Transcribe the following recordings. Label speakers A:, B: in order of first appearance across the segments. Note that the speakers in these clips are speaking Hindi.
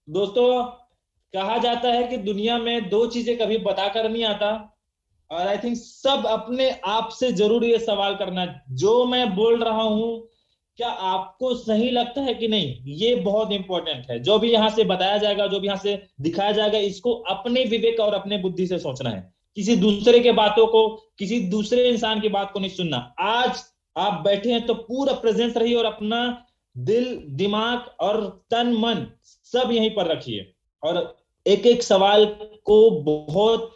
A: दोस्तों, कहा जाता है कि दुनिया में दो चीजें कभी बताकर नहीं आता। और आई थिंक सब अपने आप से जरूर ये सवाल करना, जो मैं बोल रहा हूं क्या आपको सही लगता है कि नहीं। ये बहुत इंपॉर्टेंट है। जो भी यहां से बताया जाएगा, जो भी यहां से दिखाया जाएगा, इसको अपने विवेक और अपने बुद्धि से सोचना है। किसी दूसरे के बातों को, किसी दूसरे इंसान की बात को नहीं सुनना। आज आप बैठे हैं तो पूरा प्रेजेंस रहिए और अपना दिल, दिमाग और तन मन सब यहीं पर रखिए। और एक एक सवाल को बहुत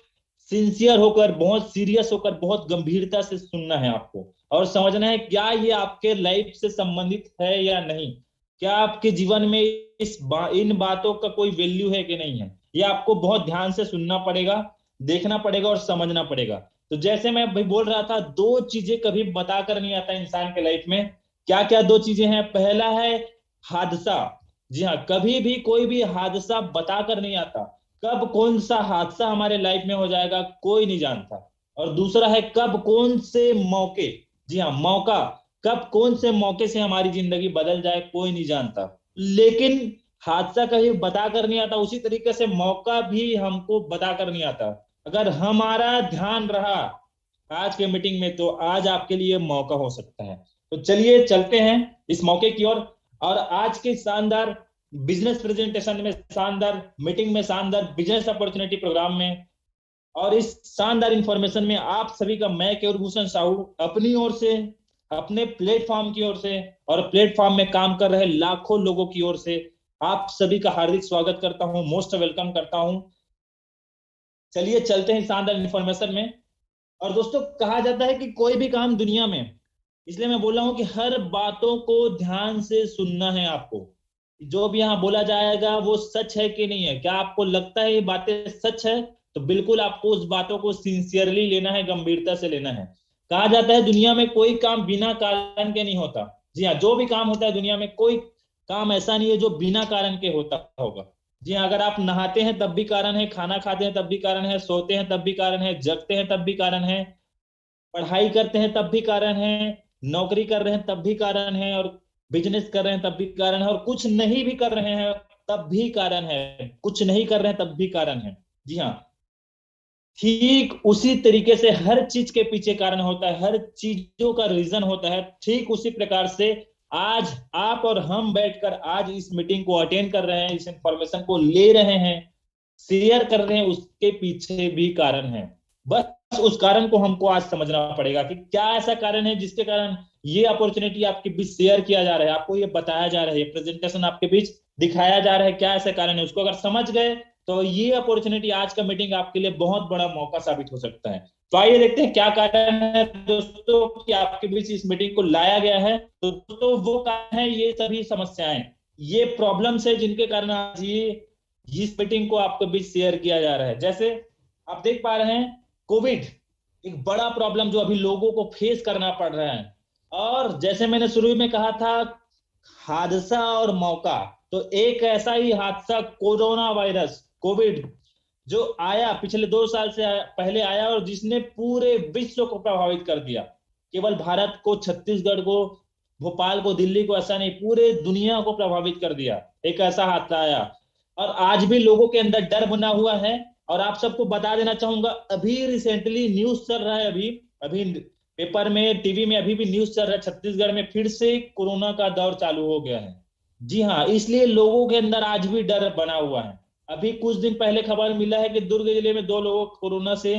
A: सिंसियर होकर, बहुत सीरियस होकर, बहुत गंभीरता से सुनना है आपको। और समझना है क्या ये आपके लाइफ से संबंधित है या नहीं। क्या आपके जीवन में इन बातों का कोई वैल्यू है कि नहीं है। ये आपको बहुत ध्यान से सुनना पड़ेगा, देखना पड़ेगा और समझना पड़ेगा। तो जैसे मैं भाई बोल रहा था, दो चीजें कभी बताकर नहीं आता इंसान के लाइफ में। क्या क्या दो चीजें हैं? पहला है हादसा। जी हाँ, कभी भी कोई भी हादसा बताकर नहीं आता। कब कौन सा हादसा हमारे लाइफ में हो जाएगा कोई नहीं जानता। और दूसरा है कब कौन से मौके, जी हाँ मौका, कब कौन से मौके से हमारी जिंदगी बदल जाए कोई नहीं जानता। लेकिन हादसा कहीं बताकर नहीं आता, उसी तरीके से मौका भी हमको बताकर नहीं आता। अगर हमारा ध्यान रहा आज के मीटिंग में तो आज आपके लिए मौका हो सकता है। तो चलिए चलते हैं इस मौके की ओर। और आज के शानदार बिजनेस प्रेजेंटेशन में, शानदार मीटिंग में, शानदार बिजनेस अपॉर्चुनिटी प्रोग्राम में और इस शानदार इंफॉर्मेशन में आप सभी का मैं केवल भूषण साहू अपनी ओर से, अपने प्लेटफॉर्म की ओर से और प्लेटफॉर्म में काम कर रहे लाखों लोगों की ओर से आप सभी का हार्दिक स्वागत करता हूं, मोस्ट वेलकम करता हूं। चलिए चलते हैं शानदार इंफॉर्मेशन में। और दोस्तों, कहा जाता है कि कोई भी काम दुनिया में, इसलिए मैं बोल रहा हूं कि हर बातों को ध्यान से सुनना है आपको। जो भी यहाँ बोला जाएगा वो सच है कि नहीं है। क्या आपको लगता है ये बातें सच है? तो बिल्कुल आपको उस बातों को सिंसियरली लेना है, गंभीरता से लेना है। कहा जाता है दुनिया में कोई काम बिना कारण के नहीं होता। जी हाँ, जो भी काम होता है दुनिया में, कोई काम ऐसा नहीं है जो बिना कारण के होता होगा। जी हाँ, अगर आप नहाते हैं तब भी कारण है, खाना खाते हैं तब भी कारण है, सोते हैं तब भी कारण है, जगते हैं तब भी कारण है, पढ़ाई करते हैं तब भी कारण है, नौकरी कर रहे हैं तब भी कारण है, और बिजनेस कर रहे हैं तब भी कारण है, और कुछ नहीं भी कर रहे हैं तब भी कारण है। कुछ नहीं कर रहे हैं तब भी कारण है। जी हाँ, ठीक उसी तरीके से हर चीज के पीछे कारण होता है, हर चीजों का रीजन होता है। ठीक उसी प्रकार से आज आप और हम बैठकर आज इस मीटिंग को अटेंड कर रहे हैं, इस इंफॉर्मेशन को ले रहे हैं, शेयर कर रहे हैं, उसके पीछे भी कारण है। बस उस कारण को हमको आज समझना पड़ेगा कि क्या ऐसा कारण है जिसके कारण ये अपॉर्चुनिटी आपके बीच शेयर किया जा रहा है, आपको ये बताया जा रहा है, ये प्रेजेंटेशन आपके बीच दिखाया जा रहा है। क्या ऐसा कारण है, उसको अगर समझ गए तो ये अपॉर्चुनिटी, आज का मीटिंग आपके लिए बहुत बड़ा मौका साबित हो सकता है। तो आइए देखते हैं क्या कारण है दोस्तों कि आपके बीच इस मीटिंग को लाया गया है। तो दोस्तों, वो कारण है ये सभी समस्याएं, ये प्रॉब्लम्स है जिनके कारण आज ये इस मीटिंग को आपके बीच शेयर किया जा रहा है। जैसे आप देख पा रहे हैं, कोविड एक बड़ा प्रॉब्लम जो अभी लोगों को फेस करना पड़ रहा है। और जैसे मैंने शुरू में कहा था, हादसा और मौका, तो एक ऐसा ही हादसा कोरोना वायरस, कोविड, जो आया पिछले 2 साल से पहले आया और जिसने पूरे विश्व को प्रभावित कर दिया। केवल भारत को, छत्तीसगढ़ को, भोपाल को, दिल्ली को ऐसा नहीं, पूरे दुनिया को प्रभावित कर दिया। एक ऐसा हादसा आया और आज भी लोगों के अंदर डर बना हुआ है। और आप सबको बता देना चाहूंगा, अभी रिसेंटली न्यूज चल रहा है, अभी अभी पेपर में, टीवी में अभी भी न्यूज चल रहा है, छत्तीसगढ़ में फिर से कोरोना का दौर चालू हो गया है। जी हाँ, इसलिए लोगों के अंदर आज भी डर बना हुआ है। अभी कुछ दिन पहले खबर मिला है कि दुर्ग जिले में 2 लोगों को कोरोना से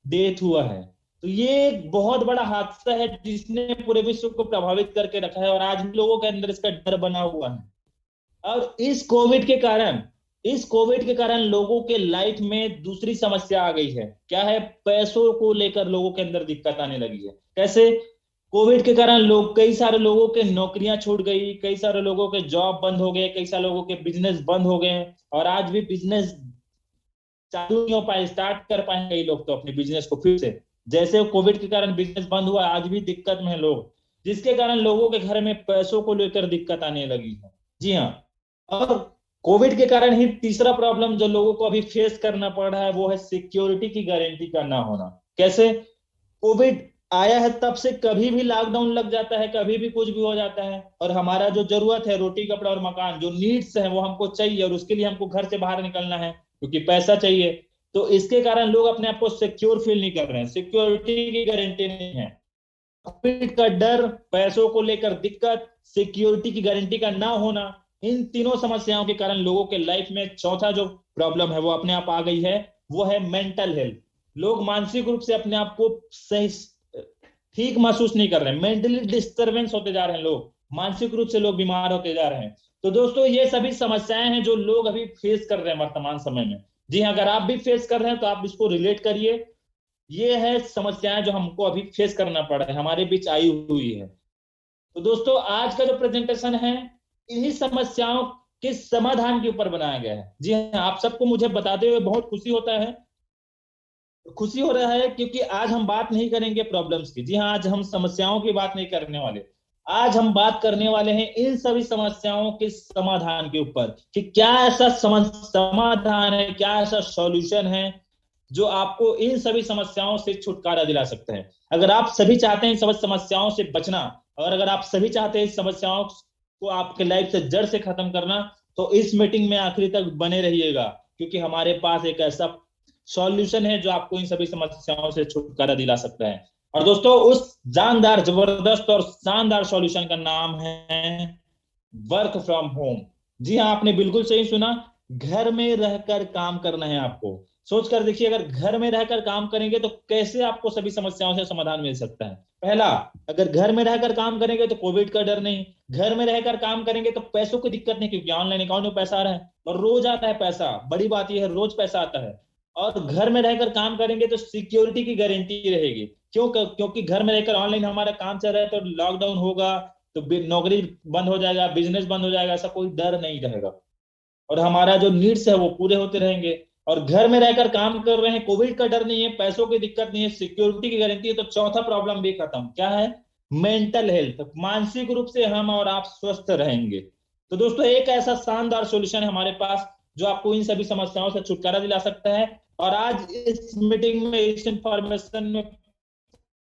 A: डेथ हुआ है। तो ये एक बहुत बड़ा हादसा है जिसने पूरे विश्व को प्रभावित करके रखा है और आज भी लोगों के अंदर इसका डर बना हुआ है। और इस कोविड के कारण लोगों के लाइफ में दूसरी समस्या आ गई है। क्या है? पैसों को लेकर लोगों के अंदर दिक्कत आने लगी है। कैसे? कोविड के कारण लोग, कई सारे लोगों के नौकरियां छूट गई, कई सारे लोगों के जॉब बंद हो गए, कई सारे लोगों के बिजनेस बंद हो गए। और आज भी बिजनेस चालू नहीं हो पाए, स्टार्ट कर पाए कई लोग तो अपने बिजनेस को फिर से। जैसे कोविड के कारण बिजनेस बंद हुआ, आज भी दिक्कत में है लोग, जिसके कारण लोगों के घर में पैसों को लेकर दिक्कत आने लगी है। जी हाँ। और कोविड के कारण ही तीसरा प्रॉब्लम जो लोगों को अभी फेस करना पड़ रहा है वो है सिक्योरिटी की गारंटी का ना होना। कैसे? कोविड आया है तब से कभी भी लॉकडाउन लग जाता है, कभी भी कुछ भी हो जाता है, और हमारा जो जरूरत है रोटी कपड़ा और मकान, जो नीड्स है वो हमको चाहिए, और उसके लिए हमको घर से बाहर निकलना है क्योंकि पैसा चाहिए। तो इसके कारण लोग अपने आप को सिक्योर फील नहीं कर रहे हैं, सिक्योरिटी की गारंटी नहीं है। कोविड का डर, पैसों को लेकर दिक्कत, सिक्योरिटी की गारंटी का ना होना, इन तीनों समस्याओं के कारण लोगों के लाइफ में चौथा जो प्रॉब्लम है वो अपने आप आ गई है, वो है मेंटल हेल्थ। लोग मानसिक रूप से अपने आप को सही ठीक महसूस नहीं कर रहे हैं, मेंटली डिस्टर्बेंस होते जा रहे हैं लोग, मानसिक रूप से लोग बीमार होते जा रहे हैं। तो दोस्तों ये सभी समस्याएं हैं जो लोग अभी फेस कर रहे हैं वर्तमान समय में। जी हाँ, अगर आप भी फेस कर रहे हैं तो आप इसको रिलेट करिए। ये है समस्याएं जो हमको अभी फेस करना पड़ रहा है, हमारे बीच आई हुई है। तो दोस्तों आज का जो प्रेजेंटेशन है इन्हीं समस्याओं के समाधान के ऊपर बनाया गया है। जी हाँ, आप सबको मुझे बताते हुए बहुत खुशी होता है, खुशी हो रहा है, क्योंकि आज हम बात नहीं करेंगे प्रॉब्लम्स की। जी हाँ, आज हम समस्याओं की बात नहीं करने वाले। आज हम बात करने वाले हैं इन सभी समस्याओं के समाधान के ऊपर, कि क्या ऐसा समाधान है, क्या ऐसा सॉल्यूशन है जो आपको इन सभी समस्याओं से छुटकारा दिला सकते हैं। अगर आप सभी चाहते हैं इन सभी समस्याओं से बचना, और अगर आप सभी चाहते हैं इस समस्याओं को आपके लाइफ से जड़ से खत्म करना, तो इस मीटिंग में आखिरी तक बने रहिएगा, क्योंकि हमारे पास एक ऐसा सॉल्यूशन है जो आपको इन सभी समस्याओं से छुटकारा दिला सकता है। और दोस्तों उस जानदार, जबरदस्त और शानदार सॉल्यूशन का नाम है वर्क फ्रॉम होम। जी हाँ, आपने बिल्कुल सही सुना, घर में रहकर काम करना है आपको। सोच कर देखिए, अगर घर में रहकर काम करेंगे तो कैसे आपको सभी समस्याओं से समाधान मिल सकता है। पहला, अगर घर में रहकर काम करेंगे तो कोविड का डर नहीं, घर में रहकर काम करेंगे तो पैसों की दिक्कत नहीं, क्योंकि ऑनलाइन अकाउंट में पैसा आ रहा है और रोज आता है पैसा, बड़ी बात यह है रोज पैसा आता है। और घर में रहकर काम करेंगे तो सिक्योरिटी की गारंटी रहेगी। क्योंकि घर में रहकर ऑनलाइन हमारा काम चल रहा है, तो लॉकडाउन होगा तो नौकरी बंद हो जाएगा, बिजनेस बंद हो जाएगा, ऐसा कोई डर नहीं रहेगा, और हमारा जो नीड्स है वो पूरे होते रहेंगे। और घर में रहकर काम कर रहे हैं, कोविड का डर नहीं है, पैसों की दिक्कत नहीं है, सिक्योरिटी की गारंटी है, तो चौथा प्रॉब्लम भी खत्म। क्या है? मेंटल हेल्थ, मानसिक रूप से हम और आप स्वस्थ रहेंगे। तो दोस्तों एक ऐसा शानदार सॉल्यूशन है हमारे पास जो आपको इन सभी समस्याओं से छुटकारा दिला सकता है। और आज इस मीटिंग में, इस इंफॉर्मेशन में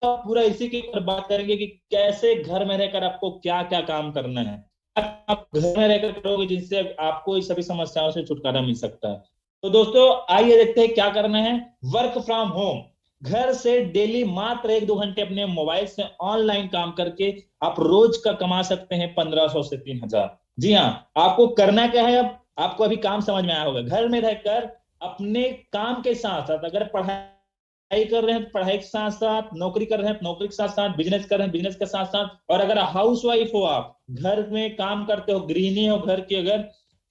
A: पूरा इसी के ऊपर बात करेंगे कि कैसे घर में रहकर आपको क्या क्या काम करना है, आप घर में रहकर करोगे जिनसे आपको इस सभी समस्याओं से छुटकारा मिल सकता है। तो दोस्तों आइए देखते हैं क्या करना है। वर्क फ्रॉम होम, घर से डेली मात्र 1-2 घंटे अपने मोबाइल से ऑनलाइन काम करके आप रोज का कमा सकते हैं 1500 से 3000। जी हाँ, आपको करना क्या है, अब आपको अभी काम समझ में आया होगा। घर में रहकर अपने काम के साथ साथ, अगर पढ़ाई कर रहे हैं तो पढ़ाई के साथ साथ, नौकरी कर रहे हैं तो नौकरी के साथ साथ, बिजनेस कर रहे हैं बिजनेस के साथ साथ, और अगर हाउस वाइफ हो, आप घर में काम करते हो, गृहिणी हो घर की अगर,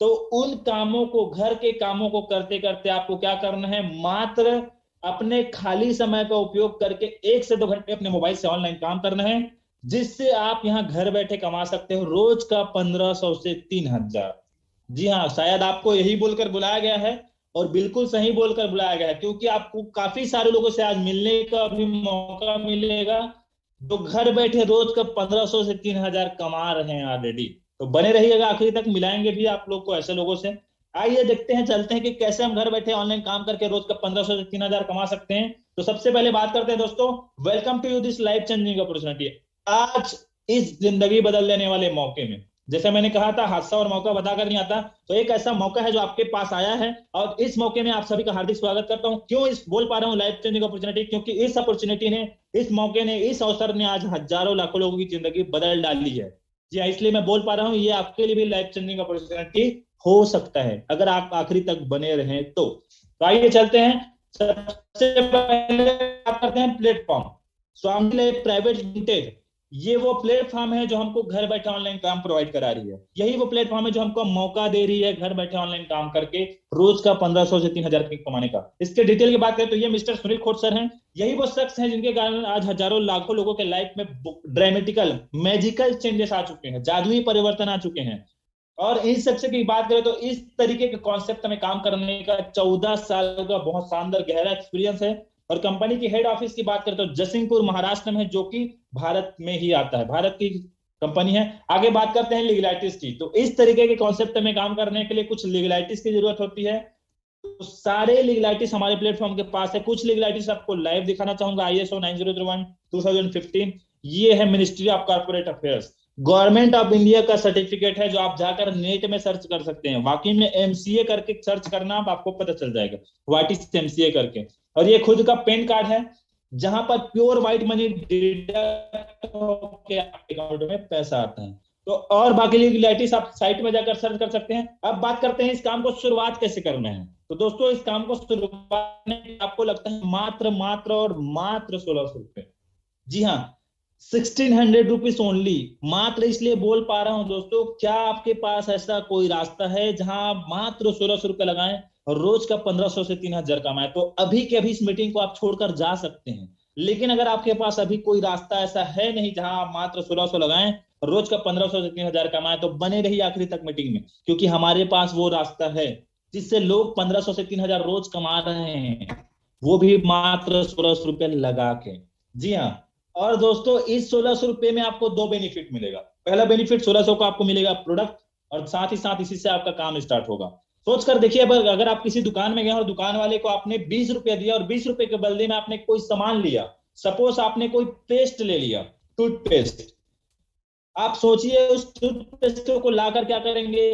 A: तो उन कामों को, घर के कामों को करते करते आपको क्या करना है, मात्र अपने खाली समय का उपयोग करके 1 से 2 घंटे अपने मोबाइल से ऑनलाइन काम करना है, जिससे आप यहाँ घर बैठे कमा सकते हो रोज का 1500 से 3000। जी हाँ, शायद आपको यही बोलकर बुलाया गया है, और बिल्कुल सही बोलकर बुलाया गया है, क्योंकि आपको काफी सारे लोगों से आज मिलने का भी मौका मिलेगा जो घर बैठे रोज का 1500 से 3000 कमा रहे हैं ऑलरेडी। तो बने रहिएगा आखिरी तक, मिलाएंगे भी आप लोग को ऐसे लोगों से। आइए देखते हैं, चलते हैं कि कैसे हम घर बैठे ऑनलाइन काम करके रोज का 1500 से 3000 कमा सकते हैं। तो सबसे पहले बात करते हैं दोस्तों, welcome to you this life changing opportunity. आज इस जिंदगी बदल देने वाले मौके में, जैसे मैंने कहा था हादसा और मौका बताकर नहीं आता, तो एक ऐसा मौका है जो आपके पास आया है, और इस मौके में आप सभी का हार्दिक स्वागत करता हूं। क्यों इस बोल पा रहा हूं लाइफ चेंजिंग अपॉर्चुनिटी, क्योंकि इस अपॉर्चुनिटी ने, इस मौके ने, इस अवसर ने आज हजारों लाखों लोगों की जिंदगी बदल डाली है। जी हाँ, इसलिए मैं बोल पा रहा हूँ ये आपके लिए भी लाइफ चेंजिंग अपॉर्चुनिटी हो सकता है अगर आप आखिरी तक बने रहें तो आइए चलते हैं। सबसे पहले बात करते हैं प्लेटफॉर्म। स्वामी प्राइवेट लिमिटेड, ये वो प्लेटफॉर्म है जो हमको घर बैठे ऑनलाइन काम प्रोवाइड करा रही है। यही वो प्लेटफॉर्म है जो हमको मौका दे रही है घर बैठे ऑनलाइन काम करके रोज का 1500 से 3000 कमाने का। इसके डिटेल की बात करें तो ये मिस्टर सुनील खोट सर हैं। यही वो शख्स हैं जिनके कारण आज हजारों लाखों लोगों के लाइफ में ड्रामेटिकल, मैजिकल चेंजेस आ चुके हैं, जादुई परिवर्तन आ चुके हैं। और इन सबसे की बात करें तो इस तरीके के कॉन्सेप्ट में काम करने का 14 साल का बहुत शानदार गहरा एक्सपीरियंस है। और कंपनी की हेड ऑफिस की बात करें तो जसिंगपुर महाराष्ट्र में है, जो कि भारत में ही आता है, भारत की कंपनी है। आगे बात करते हैं लीगलाइटिस की। तो इस तरीके के कॉन्सेप्ट में काम करने के लिए कुछ लीगलाइटिस की जरूरत होती है। तो सारे लीगलाइटीज हमारे प्लेटफॉर्म के पास है। कुछ लीगलाइटीज आपको लाइव दिखाना चाहूंगा। ISO 9001 2015, ये है ministry of corporate affairs, government of India का सर्टिफिकेट है, जो आप जाकर नेट में सर्च कर सकते हैं। वाकई में MCA करके सर्च करना, आपको पता चल जाएगा व्हाट इज MCA करके। और ये खुद का पेन कार्ड है, जहां पर प्योर व्हाइट मनी डिडक्ट होके आपके अकाउंट में पैसा आता है। तो और बाकी लीगलिटीज आप साइट में जाकर सर्च कर सकते हैं। अब बात करते हैं इस काम को शुरुआत कैसे करना है। तो दोस्तों, इस काम को शुरुआत में आपको लगता है मात्र मात्र और मात्र 1600 रुपए। जी हाँ, 1600 रुपीज ओनली। मात्र इसलिए बोल पा रहा हूं दोस्तों, क्या आपके पास ऐसा कोई रास्ता है जहां आप मात्र 1600 रुपए लगाएं और रोज का 1500 से 3000 कमाए? तो अभी के अभी इस मीटिंग को आप छोड़कर जा सकते हैं। लेकिन अगर आपके पास अभी कोई रास्ता ऐसा है नहीं जहां आप मात्र 1600 लगाएं और रोज का 1500 से 3000 कमाए, तो बने रहिए आखिरी तक मीटिंग में, क्योंकि हमारे पास वो रास्ता है जिससे लोग 1500 से 3000 रोज कमा रहे हैं, वो भी मात्र 1600 रुपए लगा के। जी हाँ। और दोस्तों, इस 1600 रुपए में आपको दो बेनिफिट मिलेगा। पहला बेनिफिट, 1600 का आपको मिलेगा प्रोडक्ट, और साथ ही साथ इसी से आपका काम स्टार्ट होगा। सोच कर देखिए, अगर आप किसी दुकान में गए और दुकान वाले को आपने 20 रुपए दिया और 20 रुपए के बदले में आपने कोई सामान लिया, सपोज आपने कोई पेस्ट ले लिया, टूथपेस्ट। आप सोचिए उस टूथपेस्ट को लाकर क्या करेंगे?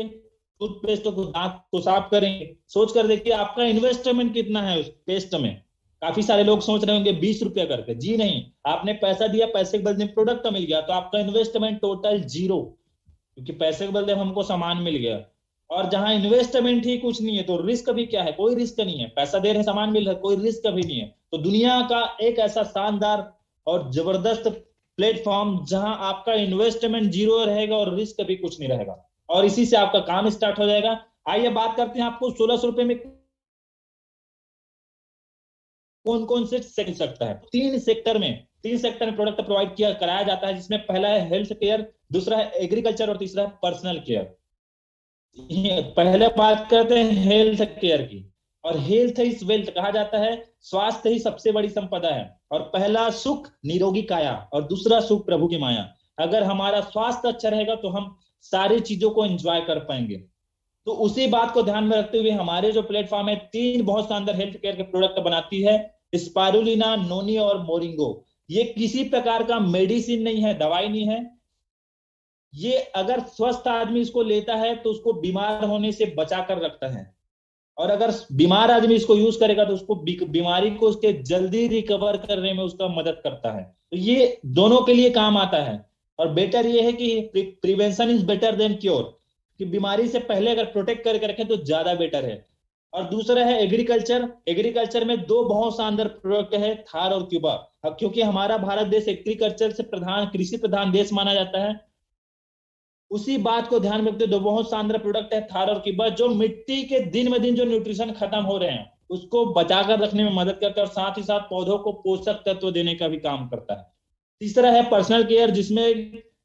A: टूथपेस्ट को दांत को साफ करेंगे। सोच कर देखिए आपका इन्वेस्टमेंट कितना है उस पेस्ट में। काफी सारे लोग सोच रहे होंगे 20 रुपया करके। जी नहीं, आपने पैसा दिया, पैसे के बदले में प्रोडक्ट मिल गया, तो आपका इन्वेस्टमेंट टोटल जीरो, क्योंकि पैसे के बदले हमको सामान मिल गया। और जहां इन्वेस्टमेंट ही कुछ नहीं है, तो रिस्क भी क्या है? कोई रिस्क नहीं है। पैसा दे रहे, सामान मिल रहा है, कोई रिस्क भी नहीं है। तो दुनिया का एक ऐसा शानदार और जबरदस्त प्लेटफॉर्म जहां आपका इन्वेस्टमेंट जीरो रहेगा और रिस्क भी कुछ नहीं रहेगा, और इसी से आपका काम स्टार्ट हो जाएगा। आइए बात करते हैं, आपको 1600 रुपए में कौन कौन से सेक्टर सकता है। तीन सेक्टर में प्रोडक्ट प्रोवाइड किया कराया जाता है, जिसमें पहला है हेल्थ केयर, दूसरा है एग्रीकल्चर और तीसरा है पर्सनल केयर। पहले बात करते हैं हेल्थ केयर की। और हेल्थ इज वेल्थ कहा जाता है, स्वास्थ्य ही सबसे बड़ी संपदा है। और पहला सुख निरोगी काया, और दूसरा सुख प्रभु की माया। अगर हमारा स्वास्थ्य अच्छा रहेगा तो हम सारी चीजों को एंजॉय कर पाएंगे। तो उसी बात को ध्यान में रखते हुए हमारे जो प्लेटफॉर्म है, तीन बहुत शानदार हेल्थ केयर के प्रोडक्ट बनाती है, स्पारुलिना, नोनी और मोरिंगो। ये किसी प्रकार का मेडिसिन नहीं है, दवाई नहीं है। ये अगर स्वस्थ आदमी इसको लेता है तो उसको बीमार होने से बचा कर रखता है, और अगर बीमार आदमी इसको यूज करेगा तो उसको बीमारी को उसके जल्दी रिकवर करने में उसका मदद करता है। तो ये दोनों के लिए काम आता है। और बेटर ये है कि prevention is better than cure, कि बीमारी से पहले अगर प्रोटेक्ट करके रखें तो ज्यादा बेटर है। और दूसरा है एग्रीकल्चर। एग्रीकल्चर में दो बहुत शानदार प्रोडक्ट है, थार और क्यूबा। अब क्योंकि हमारा भारत देश एग्रीकल्चर से प्रधान, कृषि प्रधान देश माना जाता है, उसी बात को ध्यान में रखते दो बहुत शानदार प्रोडक्ट है थार और कीबा, जो मिट्टी के दिन में दिन जो न्यूट्रिशन खत्म हो रहे हैं उसको बचाकर रखने में मदद करता है, और साथ ही साथ पौधों को पोषक तत्व देने का भी काम करता है। तीसरा है पर्सनल केयर, जिसमें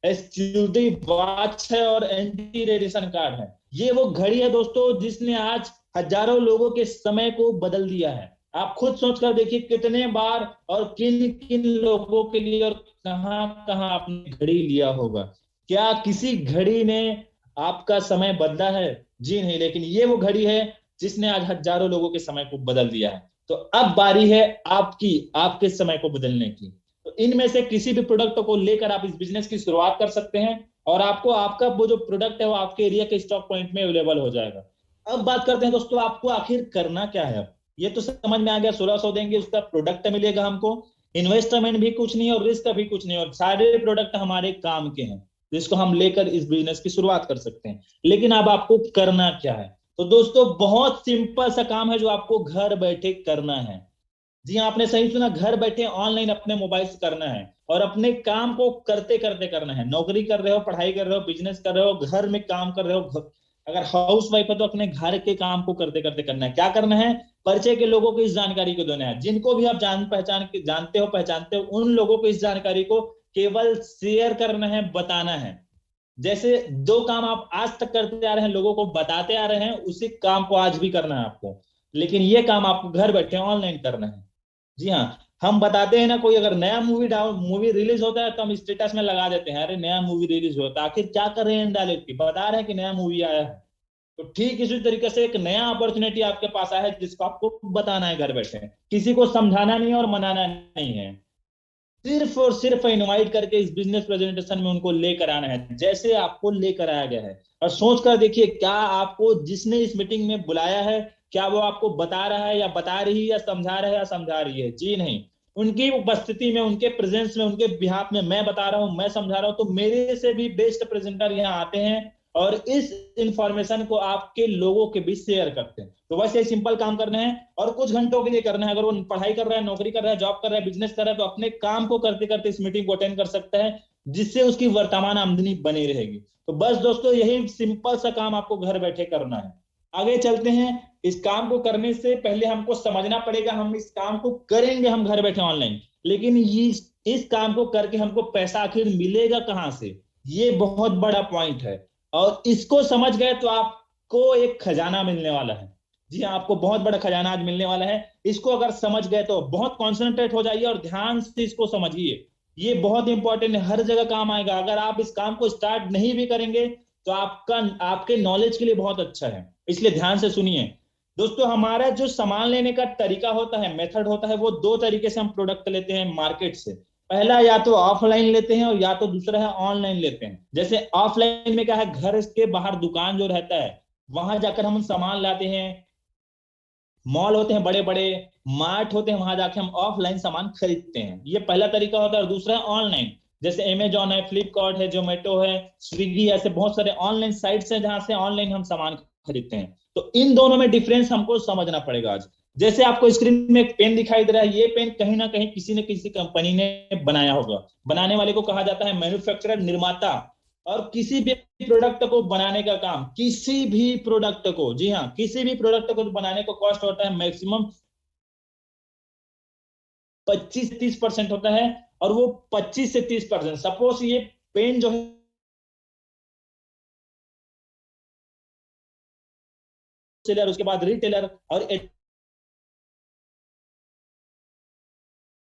A: एसक्यूटी वॉच है और एंटी रेडिएशन कार्ड है। ये वो घड़ी है दोस्तों जिसने आज हजारों लोगों के समय को बदल दिया है। आप खुद सोच कर देखिए कितने बार और किन किन लोगों के लिए और कहां कहां आपने घड़ी लिया होगा। क्या किसी घड़ी ने आपका समय बदला है? जी नहीं, लेकिन ये वो घड़ी है जिसने आज हजारों लोगों के समय को बदल दिया है। तो अब बारी है आपकी, आपके समय को बदलने की। तो इनमें से किसी भी प्रोडक्ट को लेकर आप इस बिजनेस की शुरुआत कर सकते हैं, और आपको आपका वो जो प्रोडक्ट है वो आपके एरिया के स्टॉक पॉइंट में अवेलेबल हो जाएगा। अब बात करते हैं दोस्तों, आपको आखिर करना क्या है। ये तो समझ में आ गया, 1600 देंगे, उसका प्रोडक्ट मिलेगा हमको, इन्वेस्टमेंट भी कुछ नहीं और रिस्क भी कुछ नहीं, और सारे प्रोडक्ट हमारे काम के हैं जिसको हम लेकर इस बिजनेस की शुरुआत कर सकते हैं। लेकिन अब आपको करना क्या है? तो दोस्तों, बहुत सिंपल सा काम है जो आपको घर बैठे करना है। जी हाँ, आपने सही सुना, घर बैठे ऑनलाइन अपने मोबाइल से करना है, और अपने काम को करते करते करना है। नौकरी कर रहे हो, पढ़ाई कर रहे हो, बिजनेस कर रहे हो, घर में काम कर रहे हो, अगर हाउस वाइफ है तो अपने घर के काम को करते करते करना है। क्या करना है? परिचय के लोगों को इस जानकारी को देना है। जिनको भी आप जान पहचान के जानते हो पहचानते हो, उन लोगों को इस जानकारी को केवल शेयर करना है, बताना है। जैसे दो काम आप आज तक करते आ रहे हैं, लोगों को बताते आ रहे हैं, उसी काम को आज भी करना है आपको। लेकिन ये काम आपको घर बैठे ऑनलाइन करना है। जी हाँ, हम बताते हैं ना, कोई अगर नया मूवी रिलीज होता है तो हम स्टेटस में लगा देते हैं, अरे नया मूवी रिलीज होता है। आखिर क्या कर रहे हैं? डायरेक्ट बता रहे हैं कि नया मूवी आया है। तो ठीक इसी तरीके से एक नया अपॉर्चुनिटी आपके पास आया है जिसको आपको बताना है घर बैठे, किसी को समझाना नहीं है और मनाना नहीं है, सिर्फ और सिर्फ इनवाइट करके इस बिजनेस प्रेजेंटेशन में उनको लेकर आना है जैसे आपको लेकर आया गया है। और सोच कर देखिए, क्या आपको जिसने इस मीटिंग में बुलाया है, क्या वो आपको बता रहा है या बता रही है या समझा रहा है या समझा रही है? जी नहीं। उनकी उपस्थिति में, उनके प्रेजेंस में, उनके बिहाफ में मैं बता रहा हूं, मैं समझा रहा हूं, तो मेरे से भी बेस्ट प्रेजेंटर यहाँ आते हैं और इस इंफॉर्मेशन को आपके लोगों के बीच शेयर करते हैं। तो बस ये सिंपल काम करना है और कुछ घंटों के लिए करना है। अगर वो पढ़ाई कर रहा है, नौकरी कर रहा है, जॉब कर रहा है, बिजनेस कर रहा है, तो अपने काम को करते करते इस मीटिंग को अटेंड कर सकता है, जिससे उसकी वर्तमान आमदनी बनी रहेगी। तो बस दोस्तों, यही सिंपल सा काम आपको घर बैठे करना है। आगे चलते हैं। इस काम को करने से पहले हमको समझना पड़ेगा, हम इस काम को करेंगे हम घर बैठे ऑनलाइन, लेकिन इस काम को करके हमको पैसा आखिर मिलेगा कहां से, ये बहुत बड़ा पॉइंट है। और इसको समझ गए तो आपको एक खजाना मिलने वाला है। जी हाँ, आपको बहुत बड़ा खजाना आज मिलने वाला है। इसको अगर समझ गए तो बहुत कॉन्सेंट्रेट हो जाइए और ध्यान से इसको समझिए। ये बहुत इंपॉर्टेंट है, हर जगह काम आएगा। अगर आप इस काम को स्टार्ट नहीं भी करेंगे तो आपका आपके नॉलेज के लिए बहुत अच्छा है, इसलिए ध्यान से सुनिए। दोस्तों, हमारा जो सामान लेने का तरीका होता है, मेथड होता है, वो दो तरीके से हम प्रोडक्ट लेते हैं मार्केट से। पहला, या तो ऑफलाइन लेते हैं और या तो दूसरा है ऑनलाइन लेते हैं। जैसे ऑफलाइन में क्या है, घर के बाहर दुकान जो रहता है वहां जाकर हम सामान लाते हैं, मॉल होते हैं बड़े बड़े, मार्ट होते हैं, वहां जाके हम ऑफलाइन सामान खरीदते हैं, ये पहला तरीका होता है। और दूसरा है ऑनलाइन, जैसे अमेजोन है, फ्लिपकार्ट है, जोमेटो है, स्विगी, ऐसे बहुत सारे ऑनलाइन साइट्स हैं जहां से ऑनलाइन हम सामान खरीदते हैं। तो इन दोनों में डिफरेंस हमको समझना पड़ेगा आज। जैसे आपको स्क्रीन में एक पेन दिखाई दे रहा है, ये पेन कहीं ना कहीं किसी न किसी कंपनी ने बनाया होगा। बनाने वाले को कहा जाता है मैन्युफैक्चरर, निर्माता। और किसी भी प्रोडक्ट को बनाने का काम, किसी भी प्रोडक्ट को, जी हाँ, किसी भी प्रोडक्ट को बनाने को कॉस्ट होता है मैक्सिमम 25 से 30% होता है। और वो 25 से 30%, सपोज ये पेन जो है सेलर, उसके बाद रिटेलर और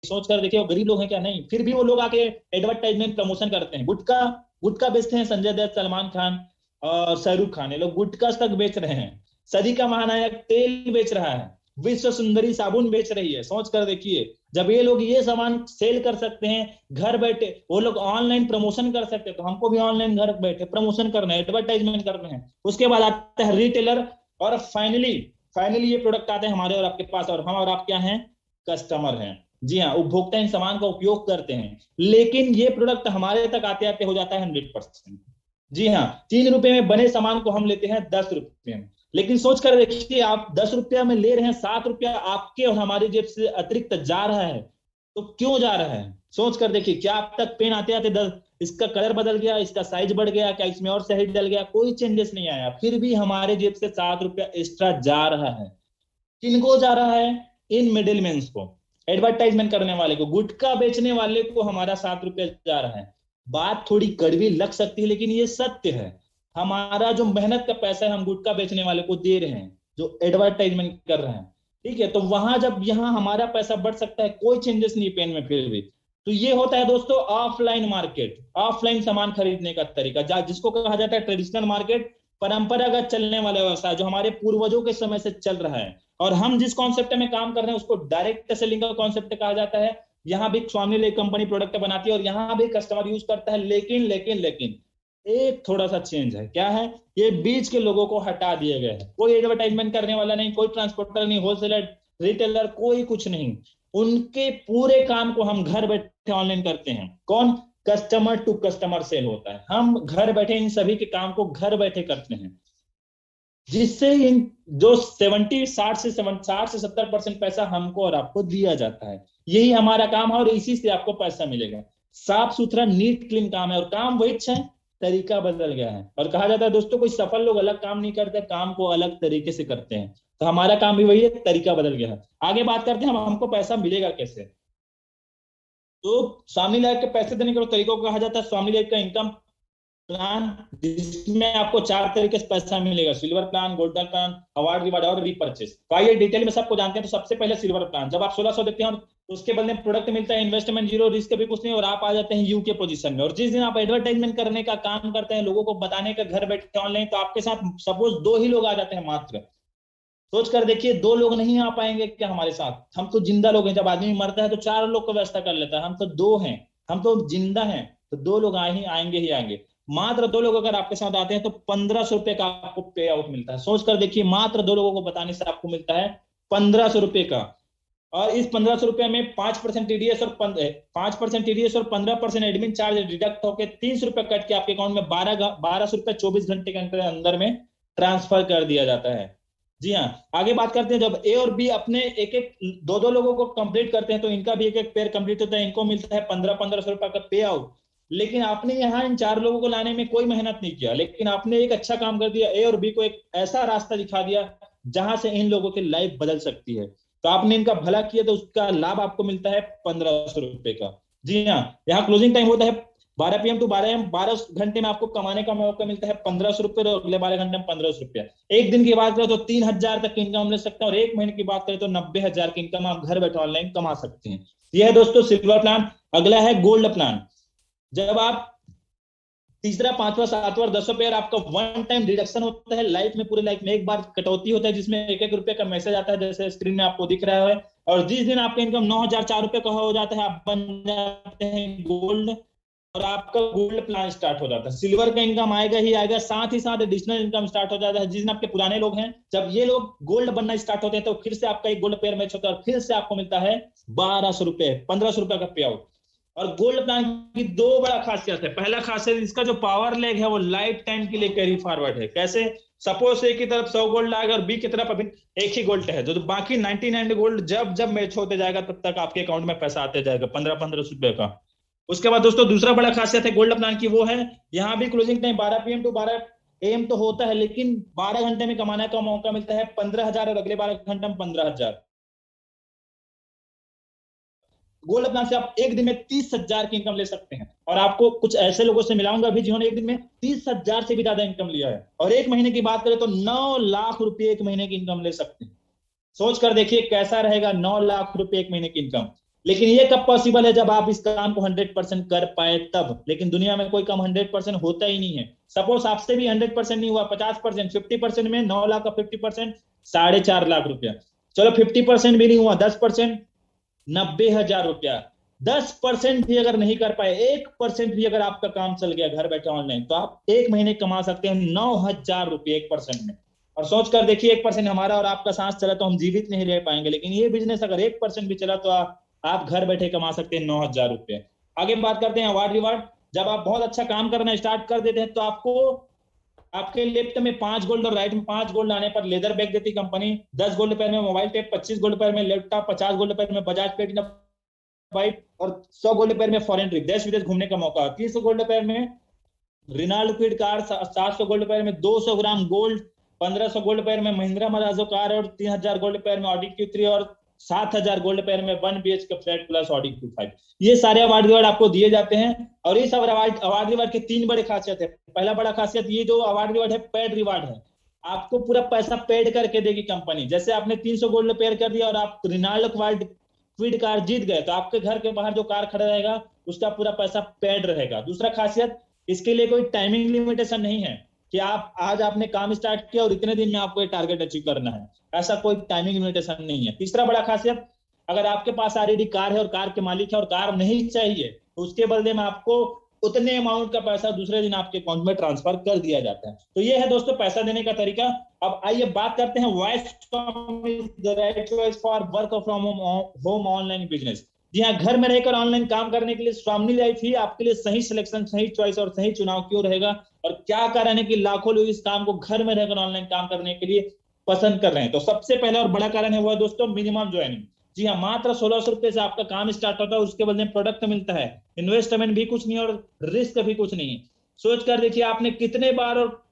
A: सोच कर देखिए, वो गरीब लोग हैं क्या? नहीं, फिर भी वो लोग आके एडवर्टाइजमेंट प्रमोशन करते हैं। गुटखा गुटखा बेचते हैं संजय दत्त, सलमान खान और शाहरुख खान, ये लोग गुटखा तक बेच रहे हैं। सदी का महानायक तेल बेच रहा है, विश्व सुंदरी साबुन बेच रही है। सोच कर देखिए, जब ये लोग ये सामान सेल कर सकते हैं घर बैठे, वो लोग ऑनलाइन प्रमोशन कर सकते हैं, तो हमको भी ऑनलाइन घर बैठे प्रमोशन करना है, एडवर्टाइजमेंट करना है। उसके बाद आता है रिटेलर, और फाइनली फाइनली ये प्रोडक्ट आते हैं हमारे और आपके पास, और हम और आप क्या हैं? कस्टमर हैं। जी हाँ, उपभोक्ता इन सामान का उपयोग करते हैं, लेकिन ये प्रोडक्ट हमारे तक आते आते हो जाता है 100%। जी हाँ, 3 रुपए में बने सामान को हम लेते हैं 10 रुपए में। लेकिन सोच कर देखिए, आप 10 रुपया में ले रहे हैं, 7 रुपया आपके और हमारी जेब से अतिरिक्त जा रहा है। तो क्यों जा रहा है? सोच कर देखिए, क्या आप तक पेन आते आते 10, इसका कलर बदल गया, इसका साइज बढ़ गया, क्या इसमें और शहद डल गया? कोई चेंजेस नहीं आया, फिर भी हमारे जेब से 7 रुपया एक्स्ट्रा जा रहा है। किनको जा रहा है? इन मिडिलमैन को, एडवर्टाइजमेंट करने वाले को, गुटखा बेचने वाले को हमारा 7 रुपया जा रहा है। बात थोड़ी कड़वी लग सकती है, लेकिन ये सत्य है। हमारा जो मेहनत का पैसा है हम गुटखा बेचने वाले को दे रहे हैं, जो एडवर्टाइजमेंट कर रहे हैं। ठीक है, तो वहां जब यहाँ हमारा पैसा बढ़ सकता है, कोई चेंजेस नहीं पेन में फिर भी। तो ये होता है दोस्तों ऑफलाइन मार्केट, ऑफलाइन सामान खरीदने का तरीका, जिसको कहा जाता है ट्रेडिशनल मार्केट, परंपरागत चलने वाला व्यवसाय जो हमारे पूर्वजों के समय से चल रहा है। और हम जिस कॉन्सेप्ट में काम कर रहे हैं उसको डायरेक्ट सेलिंग का कॉन्सेप्ट कहा जाता है। यहाँ भी स्वामी ले कंपनी प्रोडक्ट बनाती है और यहाँ भी कस्टमर यूज करता है, लेकिन लेकिन लेकिन एक थोड़ा सा चेंज है। क्या है? ये बीच के लोगों को हटा दिया गया है। कोई एडवर्टाइजमेंट करने वाला नहीं, कोई ट्रांसपोर्टर नहीं, होलसेलर, रिटेलर, कोई कुछ नहीं। उनके पूरे काम को हम घर बैठे ऑनलाइन करते हैं। कौन? कस्टमर टू कस्टमर सेल होता है। हम घर बैठे इन सभी के काम को घर बैठे करते हैं, जिससे इन जो 60 से 70% पैसा हमको और आपको दिया जाता है। यही हमारा काम है और इसी से आपको पैसा मिलेगा। साफ सुथरा नीट क्लीन काम है और काम वही है, तरीका बदल गया है। और कहा जाता है दोस्तों, कोई सफल लोग अलग काम नहीं करते, काम को अलग तरीके से करते हैं। तो हमारा काम भी वही है, तरीका बदल गया है। आगे बात करते हैं हम, हमको पैसा मिलेगा कैसे। तो स्वामी लाइफ के पैसे देने के तरीकों को कहा जाता है स्वामी लाइफ का इनकम प्लान, जिसमें आपको 4 तरीके से पैसा मिलेगा: silver plan, golden plan, award, reward और रीपरचेस। तो आइए डिटेल में सबको जानते हैं। तो सबसे पहले सिल्वर प्लान, जब आप 1600 देते हैं और उसके बदले में प्रोडक्ट मिलता है, इन्वेस्टमेंट जीरो, रिस्क भी कुछ नहीं, और आप आ जाते हैं यू के पोजीशन में। और जिस दिन आप एडवर्टाइजमेंट करने का काम करते हैं, लोगों को बताने का घर बैठे ऑनलाइन, तो आपके साथ सपोज 2 ही लोग आ जाते हैं मात्र। सोच कर देखिए, 2 लोग नहीं आ पाएंगे क्या हमारे साथ? हम तो जिंदा लोग हैं, जब आदमी मरता है तो 4 लोग को व्यवस्था कर लेता है, हम तो 2 हैं, हम तो जिंदा हैं, तो 2 लोग ही आएंगे ही आएंगे। मात्र 2 लोग अगर आपके साथ आते हैं तो 1500 रुपए का आपको पे आउट मिलता है। सोच कर देखिए, मात्र 2 लोगों को बताने से आपको मिलता है 1500 रुपए का। और इस 1500 रुपए में 5% टीडीएस और 15% एडमिन चार्ज डिडक्ट होकर 300 रुपए कट के आपके अकाउंट में 1200 रुपए 24 घंटे के अंदर में ट्रांसफर कर दिया जाता है। जी हाँ, आगे बात करते हैं। जब ए और बी अपने एक एक 2-2 लोगों को कंप्लीट करते हैं तो इनका भी एक एक पेयर कंप्लीट होता है, इनको मिलता है 1500-1500 रुपए का पे आउट। लेकिन आपने यहाँ इन 4 लोगों को लाने में कोई मेहनत नहीं किया, लेकिन आपने एक अच्छा काम कर दिया, ए और बी को एक ऐसा रास्ता दिखा दिया जहां से इन लोगों की लाइफ बदल सकती है। तो आपने इनका भला किया तो उसका लाभ आपको मिलता है 1500 रुपए का। जी हाँ, यहाँ क्लोजिंग टाइम होता है 12 PM टू 12 AM। 12 घंटे में आपको कमाने का मौका मिलता है 1500 रुपए, और अगले 12 घंटे में 1500 रुपया। एक दिन की बात करें तो 3000 तक की इनकम ले सकते हैं, और एक महीने की बात करें तो 90,000 की इनकम आप घर बैठे ऑनलाइन कमा सकते हैं। यह है दोस्तों सिल्वर प्लान। अगला है गोल्ड प्लान। जब आप तीसरा, पांचवा, सातवां और 10वां पेयर, आपका वन टाइम डिडक्शन होता है लाइफ में, पूरे लाइफ में एक बार कटौती होता है, जिसमें एक एक रुपए का मैसेज आता है, जैसे स्क्रीन में आपको दिख रहा है। और जिस दिन आपका इनकम 9,004 रुपए का हो जाता है, आप बन जाते हैं गोल्ड, और आपका गोल्ड प्लान स्टार्ट हो जाता है। सिल्वर का इनकम आएगा ही आएगा, साथ ही साथ एडिशनल इनकम स्टार्ट हो जाता है। जिस दिन आपके पुराने लोग हैं, जब ये लोग गोल्ड बनना स्टार्ट होते हैं, तो फिर से आपका एक गोल्ड पेयर मैच होता है, और फिर से आपको मिलता है 1200 रुपए, 1500 रुपए का पे आउट। और गोल्ड प्लान की 2 बड़ा खासियत है। पहला खासियत, इसका जो पावर लेग है वो लाइफ टाइम के लिए कैरी फॉरवर्ड है। कैसे? सपोज ए की तरफ 100 गोल्ड आएगा और बी की तरफ अभी एक ही गोल्ड है, जो तो बाकी 99 गोल्ड जब जब मैच होते जाएगा तब तक आपके अकाउंट में पैसा आते जाएगा 15-15 रुपए का। उसके बाद दोस्तों दूसरा बड़ा खासियत है गोल्ड प्लान की, वो है यहाँ भी closing time 12 PM to 12 AM तो होता है, लेकिन 12 घंटे में कमाने का मौका मिलता है 15,000, और अगले 12 घंटे में 15,000। गोल्ड प्लान से आप एक दिन में 30,000 की इनकम ले सकते हैं। और आपको कुछ ऐसे लोगों से मिलाऊंगा भी जिन्होंने एक दिन में 30,000 से भी ज्यादा इनकम लिया है। और एक महीने की बात करें तो 9 लाख रुपए एक महीने की इनकम ले सकते हैं। सोच कर देखिए कैसा रहेगा 9 लाख रुपए एक महीने की इनकम। लेकिन ये कब पॉसिबल है? जब आप इस काम को 100% कर पाए तब। लेकिन दुनिया में कोई काम 100% होता ही नहीं है। सपोज आपसे भी 100% नहीं हुआ, 50%, 50% में 9 लाख का 50%, 4.5 लाख रुपया। चलो 50% भी नहीं हुआ, 10%, 90,000 रुपया। 10% भी अगर नहीं कर पाए, 1% भी अगर आपका काम चल गया घर बैठे ऑनलाइन, तो आप एक महीने कमा सकते हैं 9,000 रुपये 1% में। और सोच कर देखिए, 1% हमारा और आपका सांस चला तो हम जीवित नहीं रह पाएंगे, लेकिन ये बिजनेस अगर 1% भी चला तो आप घर बैठे कमा सकते हैं 9,000 रुपये। आगे बात करते हैं अवार्ड रिवार्ड। जब आप बहुत अच्छा काम करना स्टार्ट कर देते हैं तो आपको आपके लेफ्ट में 5 गोल्ड और राइट में 5 गोल्ड आने पर लेदर बैग देती कंपनी। 10 गोल्ड पेयर में मोबाइल टेप, 25 गोल्ड पेयर में लैपटॉप, 50 गोल्ड पेयर में बजाज प्लेटिनम बाइक, और 100 गोल्ड पेयर में फॉरेन ट्रिप, देश विदेश घूमने का मौका। 300 गोल्ड पेयर में Rinaldo Kwid car, 700 gold pair में 200 ग्राम गोल्ड, 1500 गोल्ड पेयर में महिंद्रा मराजो कार, और 3,000 गोल्ड पेयर में ऑडी Q3, और 7,000 गोल्ड पेयर में 1 BHK flat plus Audi Q5। ये सारे अवार्ड रिवार्ड आपको दिए जाते हैं। और इस अवार्ड रिवार्ड के 3 बड़े खासियत है। पहला बड़ा खासियत, ये जो अवार्ड रिवार्ड है पेड रिवार्ड है। आपको पूरा पैसा पेड करके देगी कंपनी। जैसे आपने 300 गोल्ड पेयर कर दिया और आप रिनाल्डो क्विड कार जीत गए, तो आपके घर के बाहर जो कार खड़ा रहेगा उसका पूरा पैसा पेड रहेगा। दूसरा खासियत, इसके लिए कोई टाइमिंग लिमिटेशन नहीं है कि आप आज आपने काम स्टार्ट किया और इतने दिन में आपको ये टारगेट अचीव करना है, ऐसा कोई टाइमिंग लिमिटेशन नहीं है। तीसरा बड़ा खासियत, अगर आपके पास ऑलरेडी कार है और कार के मालिक है और कार नहीं चाहिए, तो उसके बदले में आपको उतने अमाउंट का पैसा दूसरे दिन आपके अकाउंट में ट्रांसफर कर दिया जाता है। तो ये है दोस्तों पैसा देने का तरीका। अब आइए बात करते हैं वाइस्टकॉम is the right choice for work from home online business. जी हाँ, घर में रहकर ऑनलाइन काम करने के लिए स्वामी लाइफ ही आपके लिए सही सिलेक्शन, सही चॉइस और सही चुनाव क्यों रहेगा। और क्या कारण है कि लाखों लोग इस काम को घर में रहकर ऑनलाइन काम करने के लिए पसंद कर रहे हैं? तो सबसे पहला और बड़ा कारण है वो है दोस्तों मिनिमम ज्वाइनिंग। जी हाँ, मात्र 1,600 रुपए से आपका काम स्टार्ट होता है, उसके बदले में प्रोडक्ट मिलता है, इन्वेस्टमेंट भी कुछ नहीं और रिस्क भी कुछ नहीं। सोच कर देखिए आपने कितने बार, और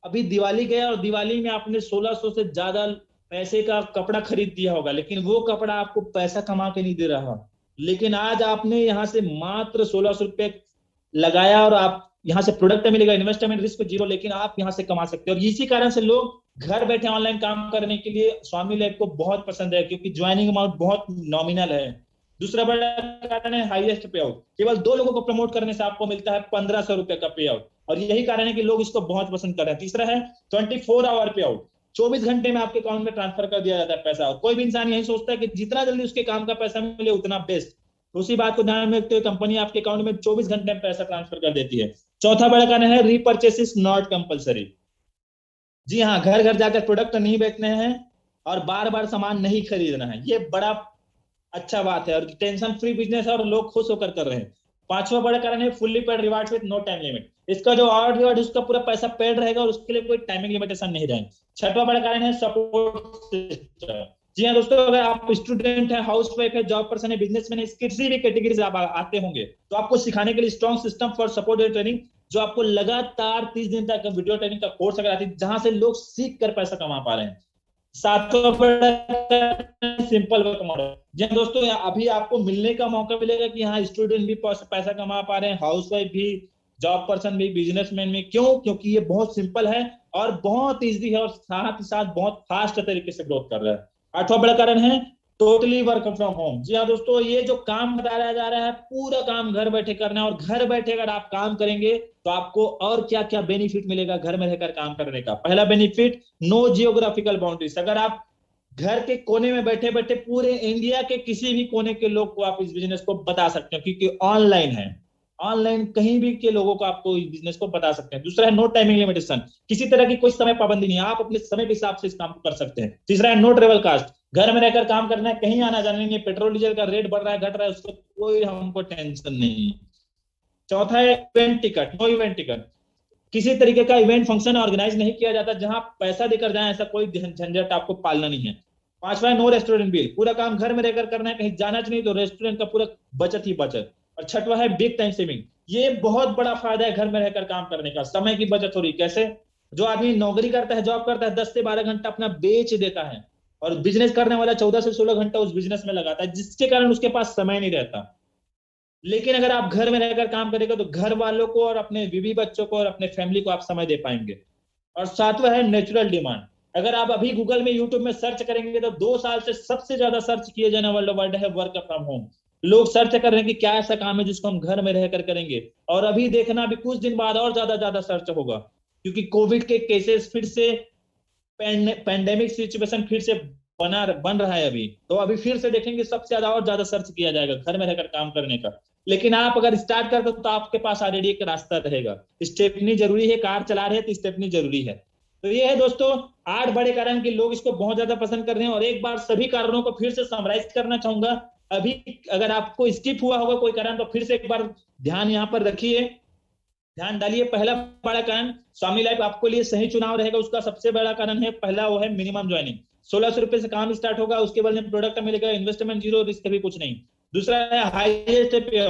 A: अभी दिवाली गया और दिवाली में आपने 1,600 से ज्यादा पैसे का कपड़ा खरीद दिया होगा, लेकिन वो कपड़ा आपको पैसा कमा के नहीं दे रहा। लेकिन आज आपने यहाँ से मात्र 1,600 रुपए लगाया और आप यहाँ से प्रोडक्ट मिलेगा, इन्वेस्टमेंट रिस्क जीरो, लेकिन आप यहाँ से कमा सकते हो। और इसी कारण से लोग घर बैठे ऑनलाइन काम करने के लिए स्वामी लैब को बहुत पसंद है, क्योंकि ज्वाइनिंग अमाउंट बहुत नॉमिनल है। दूसरा बड़ा कारण है हाईएस्ट पे आउट, केवल 2 लोगों को प्रमोट करने से आपको मिलता है 1500 रुपए का पे आउट, और यही कारण है कि लोग इसको बहुत पसंद कर रहे हैं। तीसरा है 24 आवर पे आउट, 24 घंटे में आपके अकाउंट में ट्रांसफर कर दिया जाता है पैसा, और कोई भी इंसान यही सोचता है कि जितना जल्दी उसके काम का पैसा मिले उतना बेस्ट। उसी बात को ध्यान में रखते हुए कंपनी आपके अकाउंट में 24 घंटे में पैसा ट्रांसफर कर देती है। चौथा बड़ा कारण है रीपर्चेस इज नॉट कंपलसरी। जी हाँ, घर घर जाकर प्रोडक्ट नहीं बेचने हैं और बार बार सामान नहीं खरीदना है, ये बड़ा अच्छा बात है, और टेंशन फ्री बिजनेस है और लोग खुश होकर कर रहे हैं। पांचवा बड़ा कारण है fully paid reward with no time limit. इसका जो और रिवार्ड उसका पूरा पैसा पेड रहेगा और उसके लिए कोई टाइमिंग लिमिटेशन नहीं रहेगा। छठवा बड़ा कारण है सपोर्ट सिस्टम। जी हाँ दोस्तों, अगर आप स्टूडेंट है, हाउस वाइफ है, जॉब पर्सन है, बिजनेसमैन है, किसी भी कैटेगरी से आप आते होंगे, तो आपको सिखाने के लिए strong system for support and training, जो आपको लगातार 30 दिन तक वीडियो ट्रेनिंग का कोर्स अगर आती है, जहां से लोग सीख कर पैसा कमा पा रहे हैं। सातवां बड़ा सिंपल वर्क मॉडल। जी हाँ दोस्तों, अभी आपको मिलने का मौका मिलेगा कि हाँ स्टूडेंट भी पैसा कमा पा रहे हैं, हाउस वाइफ भी, जॉब पर्सन भी, बिजनेसमैन भी। क्यों? क्योंकि ये बहुत सिंपल है और बहुत इजी है, और साथ ही साथ बहुत फास्ट तरीके से ग्रोथ कर रहा है। आठवां बड़ा कारण है टोटली वर्क फ्रॉम होम। जी हाँ दोस्तों, ये जो काम बताया जा रहा है पूरा काम घर बैठे करना है, और घर बैठे अगर आप काम करेंगे तो आपको और क्या क्या बेनिफिट मिलेगा घर में रहकर काम करने का। पहला बेनिफिट, नो जियोग्राफिकल बाउंड्रीज। अगर आप घर के कोने में बैठे बैठे पूरे इंडिया के किसी भी कोने के लोग को आप इस बिजनेस को बता सकते हो, क्योंकि ऑनलाइन है, ऑनलाइन कहीं भी के लोगों को आपको इस बिजनेस को बता सकते हैं। दूसरा है नो टाइमिंग लिमिटेशन, किसी तरह की कोई समय पाबंदी नहीं है, आप अपने समय के हिसाब से इस काम को कर सकते हैं। तीसरा है नो ट्रेवल कास्ट, घर में रहकर काम करना है, कहीं आना जाना नहीं है, पेट्रोल डीजल का रेट बढ़ रहा है घट रहा है उसको कोई हमको टेंशन नहीं। चौथा है event ticket, no event ticket, किसी तरीके का इवेंट फंक्शन ऑर्गेनाइज नहीं किया जाता जहां पैसा देकर जाए, ऐसा कोई झंझट आपको पालना नहीं है। पांचवा है नो रेस्टोरेंट बिल, पूरा काम घर में रहकर करना है, कहीं जाना चाहिए, तो रेस्टोरेंट का पूरा बचत ही बचत। और छठवा है बिग टाइम सेविंग, ये बहुत बड़ा फायदा है घर में रहकर काम करने का, समय की बचत हो रही। कैसे? जो आदमी नौकरी करता है, जॉब करता है, 10 से 12 घंटा अपना बेच देता है, और बिजनेस करने वाला 14 से 16 घंटा उस बिजनेस में लगाता है, जिसके कारण उसके पास समय नहीं रहता। लेकिन अगर आप घर में रहकर काम करेंगे तो घर वालों को और अपने बीवी बच्चों को और अपने फैमिली को आप समय दे पाएंगे। और सातवां है नेचुरल डिमांड, अगर आप अभी गूगल में, यूट्यूब में सर्च करेंगे तो 2 साल से सबसे ज्यादा सर्च किए जाने वाला वर्ड है वर्क फ्रॉम होम। लोग सर्च कर रहे हैं कि क्या ऐसा काम है जिसको हम घर में रहकर करेंगे, और अभी देखना भी कुछ दिन बाद और ज्यादा ज्यादा सर्च होगा, क्योंकि कोविड के केसेस फिर से, पैंडेमिक सिचुएशन फिर से बन रहा है अभी, तो अभी फिर से देखेंगे सबसे ज्यादा और ज्यादा सर्च किया जाएगा घर में रहकर काम करने का। लेकिन आप अगर स्टार्ट करते हो तो आपके पास ऑलरेडी एक रास्ता रहेगा। स्टेपनी जरूरी है, कार चला रहे हैं तो स्टेपनी जरूरी है। तो ये है दोस्तों 8 बड़े कारण कि लोग इसको बहुत ज्यादा पसंद कर रहे हैं, और एक बार सभी कारणों को फिर से समराइज करना चाहूंगा। अभी अगर आपको स्किप हुआ होगा कोई कारण तो फिर से एक बार ध्यान यहाँ पर रखिए, ध्यान डालिए। पहला बड़ा कारण, स्वामी लाइफ आपके लिए सही चुनाव रहेगा, उसका सबसे बड़ा कारण है, पहला वो है मिनिमम ज्वाइनिंग। 1600 रुपए से काम स्टार्ट होगा, उसके बाद में प्रोडक्ट मिलेगा, इन्वेस्टमेंट जीरो, रिस्क भी कुछ नहीं। दूसरा है हाईएस्ट पे,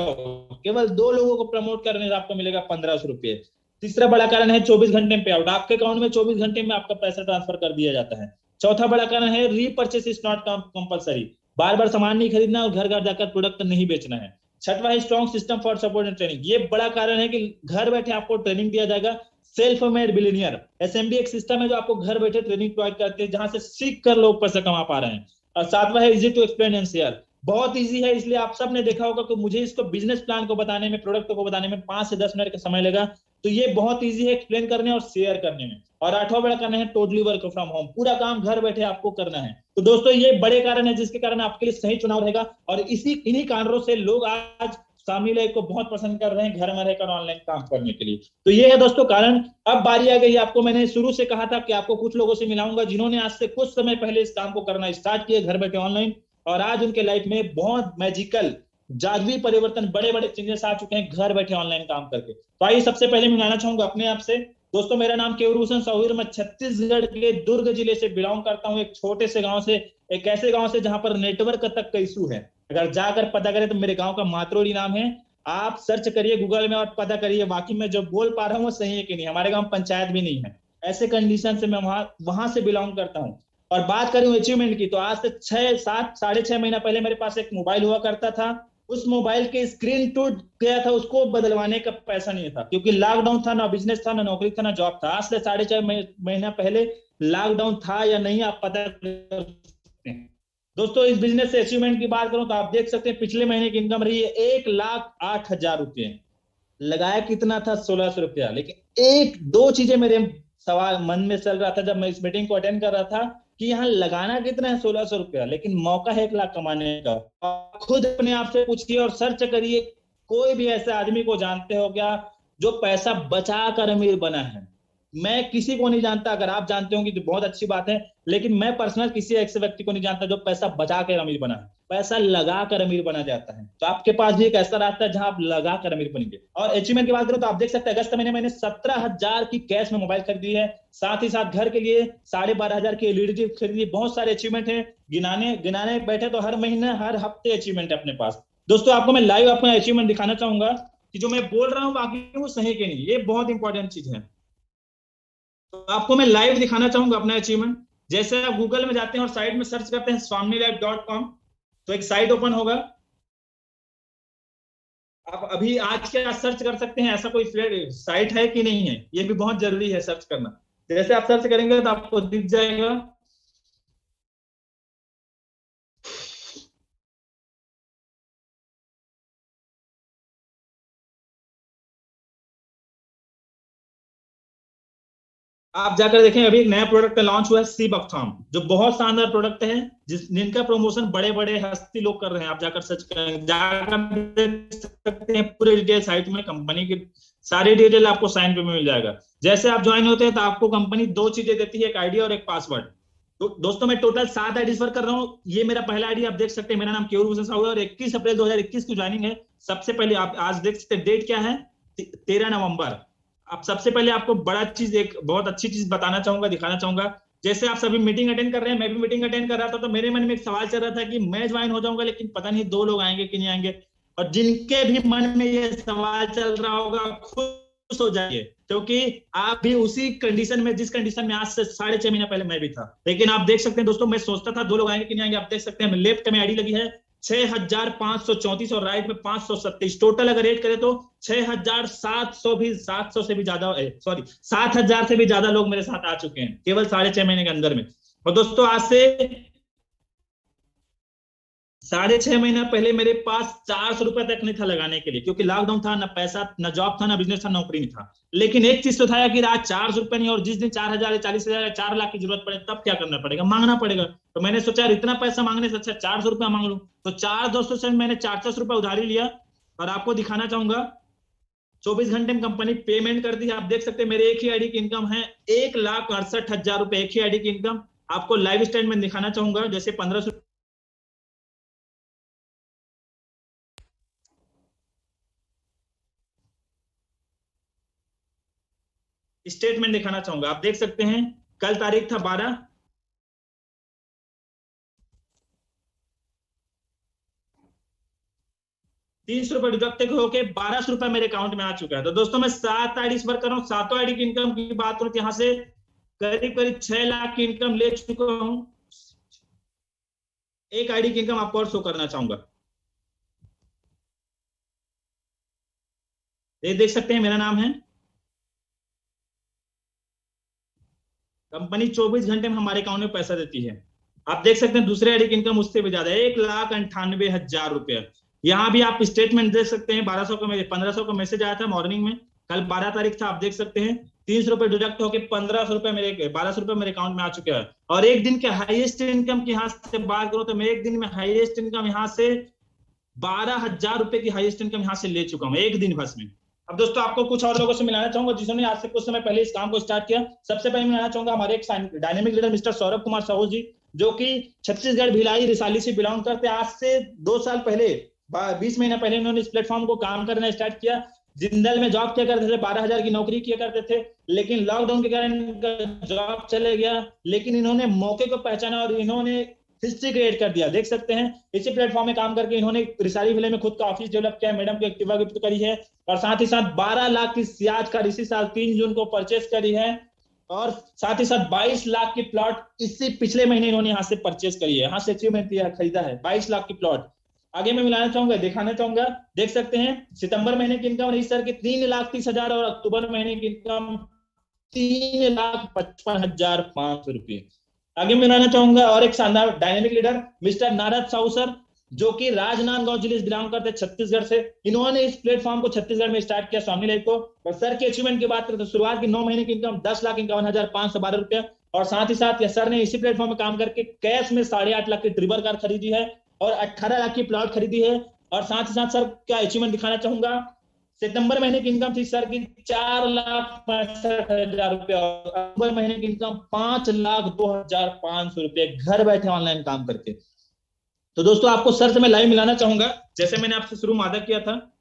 A: केवल 2 लोगों को प्रमोट करने से आपको मिलेगा 1500 रुपए। तीसरा बड़ा कारण है 24 घंटे में पे आउट, आपके अकाउंट में 24 घंटे में आपका पैसा ट्रांसफर कर दिया जाता है। चौथा बड़ा कारण है रीपर्चेस इज नॉट कंपलसरी, बार बार सामान नहीं खरीदना और घर घर जाकर प्रोडक्ट नहीं बेचना है। छठवा है strong system for support and training, ये बड़ा कारण है कि घर बैठे आपको ट्रेनिंग दिया जाएगा। सेल्फ मेड बिलियनियर, एसएमबी एक सिस्टम है जो आपको घर बैठे ट्रेनिंग प्रोवाइड करते हैं, जहां से सीख कर लोग पैसा कमा पा रहे हैं। और सातवां है easy to explain and share, बहुत इजी है, इसलिए आप सब ने देखा होगा कि मुझे इसको बिजनेस प्लान को बताने में, प्रोडक्ट को बताने में 5 से 10 मिनट का समय लगा, तो ये बहुत इजी है एक्सप्लेन करने और शेयर करने में। और आठवां बड़ा कारण है टोटली वर्क फ्रॉम होम, पूरा काम घर बैठे आपको करना है। तो दोस्तों ये बड़े कारण है जिसके कारण आपके लिए सही चुनाव रहेगा, और इन्हीं कारणों से लोग आज शामी लाइफ को बहुत पसंद कर रहे हैं घर में रहकर ऑनलाइन काम करने के लिए। तो ये है दोस्तों कारण। अब बारी आ गई, आपको मैंने शुरू से कहा था कि आपको कुछ लोगों से मिलाऊंगा जिन्होंने आज से कुछ समय पहले इस काम को करना स्टार्ट किया घर बैठे ऑनलाइन, और आज उनके लाइफ में बहुत मैजिकल जादुई परिवर्तन, बड़े बड़े चेंजेस आ चुके हैं घर बैठे ऑनलाइन काम करके। तो आइए सबसे पहले मिलाना चाहूंगा अपने आप से। दोस्तों मेरा नाम केवलभूषण साहू, मैं छत्तीसगढ़ के दुर्ग जिले से बिलोंग करता हूँ, एक छोटे से गांव से, एक ऐसे गांव से जहां पर नेटवर्क तक का इशू है। अगर जाकर पता करें तो मेरे गांव का मातरोड़ी नाम है, आप सर्च करिए गूगल में और पता करिए वाकई में जो बोल पा रहा हूँ वो सही है कि नहीं। हमारे गांव पंचायत भी नहीं है, ऐसे कंडीशन से मैं वहां से बिलोंग करता हूँ। और बात करूं अचीवमेंट की, तो आज से 6 7 6.5 महीना पहले मेरे पास एक मोबाइल हुआ करता था, उस मोबाइल के स्क्रीन टूट गया था, उसको बदलवाने का पैसा नहीं था, क्योंकि लॉकडाउन था, ना बिजनेस था, ना नौकरी था, ना जॉब था। आज से 6.5 महीना पहले लॉकडाउन था या नहीं आप पता कर सकते हैं। दोस्तों इस बिजनेस से अचीवमेंट की बात करूं तो आप देख सकते हैं पिछले महीने की इनकम रही है 1,08,000 रुपये। लगाया कितना था? 1,600 रुपया। लेकिन एक दो चीजें मेरे सवाल मन में चल रहा था जब मैं इस मीटिंग को अटेंड कर रहा था कि यहाँ लगाना कितना है? 1,600 रुपया, लेकिन मौका है 1 लाख कमाने का। आप खुद अपने आप से पूछिए और सर्च करिए, कोई भी ऐसे आदमी को जानते हो क्या जो पैसा बचा कर अमीर बना है? मैं किसी को नहीं जानता। अगर आप जानते होंगे तो बहुत अच्छी बात है, लेकिन मैं पर्सनल किसी ऐसे व्यक्ति को नहीं जानता जो पैसा बचा कर अमीर बना है। पैसा लगा कर अमीर बना जाता है। तो आपके पास भी एक ऐसा रास्ता है जहां आप लगा कर अमीर बनेंगे। और अचीवमेंट की बात करूं तो आप देख सकते हैं अगस्त महीने मैंने 17,000 की कैश में मोबाइल खरीदी है। साथ ही साथ घर के लिए 12,500 की एलईडी खरीदी। बहुत सारे अचीवमेंट है, गिनाने गिनाने बैठे तो हर महीने हर हफ्ते अचीवमेंट है अपने पास। दोस्तों आपको मैं लाइव अपना अचीवमेंट दिखाना चाहूंगा कि जो मैं बोल रहा हूँ बाकी वो सही के नहीं, ये बहुत इंपॉर्टेंट चीज है। तो आपको मैं लाइव दिखाना चाहूंगा अपना अचीवमेंट। जैसे आप गूगल में जाते हैं और साइट में सर्च करते हैं swamnilife.com, तो एक साइट ओपन होगा। आप अभी आज के आज सर्च कर सकते हैं ऐसा कोई साइट है कि नहीं है, ये भी बहुत जरूरी है सर्च करना। जैसे आप सर्च करेंगे तो आपको दिख जाएगा। आप जाकर देखें, अभी एक नया प्रोडक्ट लॉन्च हुआ है सी बकथॉर्न, जो बहुत शानदार प्रोडक्ट है, जिनका प्रमोशन बड़े बड़े हस्ती लोग कर रहे हैं। आप जाकर सर्च करें, जाकर देख सकते हैं पूरे डिटेल साइट में, कंपनी की सारी डिटेल आपको साइन पे मिल जाएगा। जैसे आप ज्वाइन होते हैं तो आपको कंपनी दो चीजें देती है, एक आईडी और एक पासवर्ड। तो दोस्तों मैं टोटल 7 आईडी पर कर रहा हूँ। ये मेरा पहला आईडी, आप देख सकते हैं मेरा नाम केयूर भूषण साहू है और 21 अप्रैल 2021 की ज्वाइनिंग है। सबसे पहले आप आज देख सकते हैं डेट क्या है, 13 नवंबर। अब सबसे पहले आपको बड़ा चीज, एक बहुत अच्छी चीज बताना चाहूंगा, दिखाना चाहूंगा। जैसे आप सभी मीटिंग अटेंड कर रहे हैं, मैं भी मीटिंग अटेंड कर रहा था, तो मेरे मन में एक सवाल चल रहा था कि मैं ज्वाइन हो जाऊंगा लेकिन पता नहीं 2 लोग आएंगे कि नहीं आएंगे। और जिनके भी मन में ये सवाल चल रहा होगा खुश हो जाइए, क्योंकि आप भी उसी कंडीशन में, जिस कंडीशन में आज से 6.5 महीना पहले मैं भी था। लेकिन आप देख सकते हैं दोस्तों, मैं सोचता था 2 लोग आएंगे कि नहीं आएंगे। आप देख सकते हैं लेफ्ट में आईडी लगी है 6,534 और राइट में 527। टोटल अगर रेट करें तो 6,700 भी, 700 से भी ज्यादा, सॉरी 7,000 से भी ज्यादा लोग मेरे साथ आ चुके हैं केवल 6.5 महीने के अंदर में। और दोस्तों आज से 6.5 महीना पहले मेरे पास 400 रुपए तक नहीं था लगाने के लिए, क्योंकि लॉकडाउन था, ना पैसा, ना जॉब था, ना बिजनेस था, नौकरी नहीं था। लेकिन एक चीज तो था कि आज 400 रुपए नहीं, और जिस दिन 4,000 40,000 4 लाख की जरूरत पड़े तब क्या करना पड़ेगा? मांगना पड़ेगा। तो मैंने सोचा यार इतना पैसा मांगने से अच्छा 400 रुपया मांग लूं। तो 4 दोस्तों से मैंने 400 रुपया उधारी लिया। और आपको दिखाना चाहूंगा 24 घंटे में कंपनी पेमेंट कर दी है। आप देख सकते हैं मेरे एक ही आईडी की इनकम है 1,68,000 रुपए, एक ही आईडी की इनकम। आपको लाइव स्टेटमेंट दिखाना चाहूंगा। जैसे 1500 स्टेटमेंट दिखाना चाहूंगा। आप देख सकते हैं कल तारीख था 12, 300 रुपए डिडक्ट होके 1,200 रुपए मेरे अकाउंट में आ चुका है। तो दोस्तों मैं 7 आईडी पर कर रहा हूँ। 7 आईडी की इनकम की बात करूँ तो यहाँ से करीब करीब 6 लाख की इनकम ले चुका हूँ। एक आईडी की इनकम आपको और शो करना चाहूंगा। ये देख सकते हैं मेरा नाम है। कंपनी 24 घंटे में हमारे अकाउंट में पैसा देती है। आप देख सकते हैं दूसरे आईडी की इनकम उससे भी ज्यादा है, 1,98,000 रुपया। यहाँ भी आप स्टेटमेंट देख सकते हैं। 1500 का मैसेज आया था मॉर्निंग में, कल 12 तारीख था। आप देख सकते हैं 300 रुपए डिडक्ट होकर 1,500 रुपए मेरे, 1,200 रुपए मेरे अकाउंट में आ चुका है। और एक दिन के हाईएस्ट इनकम की यहाँ से बात करूं तो मैं एक दिन में हाईएस्ट इनकम यहाँ से 12,000 रुपए की हाईएस्ट इनकम यहाँ से ले चुका हूँ एक दिन भर में। अब दोस्तों आपको कुछ और लोगों से मिलाना चाहूंगा जिन्होंने आज से कुछ समय पहले इस काम को स्टार्ट किया। सबसे पहले मिलाना चाहूंगा हमारे एक dynamic leader mister Saurabh Kumar Sahu ji, जो कि छत्तीसगढ़ भिलाई रिसाली से बिलोंग करते हैं। आज से 2 साल पहले, 20 महीना पहले इन्होंने इस प्लेटफॉर्म को काम करना स्टार्ट किया। जिंदल में जॉब किया करते थे, 12,000 की नौकरी किया करते थे, लेकिन लॉकडाउन के कारण जॉब चले गया। लेकिन इन्होंने मौके को पहचाना और इन्होंने हिस्ट्री क्रिएट कर दिया। देख सकते हैं इसी प्लेटफॉर्म में काम करके इन्होंने रिसाली जिले में खुद का ऑफिस डेवलप किया है, मैडम को एक्टिवा गिफ्ट करी है, और साथ ही साथ 12 लाख की सियाज कार इसी साल 3 जून को परचेस करी है। और साथ ही साथ 22 लाख की प्लॉट इसी पिछले महीने इन्होंने यहाँ से परचेस करी है, यहाँ से अचीवमेंट दिया, खरीदा है 22 लाख की प्लॉट। आगे मैं मिलाना चाहूंगा, दिखाना चाहूंगा। देख सकते हैं सितंबर महीने की इनकम रही सर की 3,30,000 और अक्टूबर महीने की इनकम 3,55,500 रुपये। आगे मैं बनाना चाहूंगा और एक शानदार dynamic leader mister Narad Sahu sir, जो कि राजनांदगांव जिले से बिलोंग करते हैं, छत्तीसगढ़ से। इन्होंने इस प्लेटफॉर्म को छत्तीसगढ़ में स्टार्ट किया, स्वामी लाइफ को। और सर की अचीवमेंट की बात करें तो शुरुआत की 9 महीने की इनकम 10,51,512 रुपया। और साथ ही साथ ये सर ने इसी प्लेटफॉर्म में काम करके कैश में 8.5 लाख की ट्रिबर कार खरीदी है और 18 लाख की प्लॉट खरीदी है। और साथ ही साथ सर क्या अचीवमेंट दिखाना चाहूंगा, सितंबर महीने की इनकम थी सर की 4,65,000 रुपया, और अक्टूबर महीने की इनकम 5,02,500 रुपये, घर बैठे ऑनलाइन काम करके। तो दोस्तों आपको सर से मैं लाइव मिलाना चाहूंगा, जैसे मैंने आपसे शुरू में वादा किया था।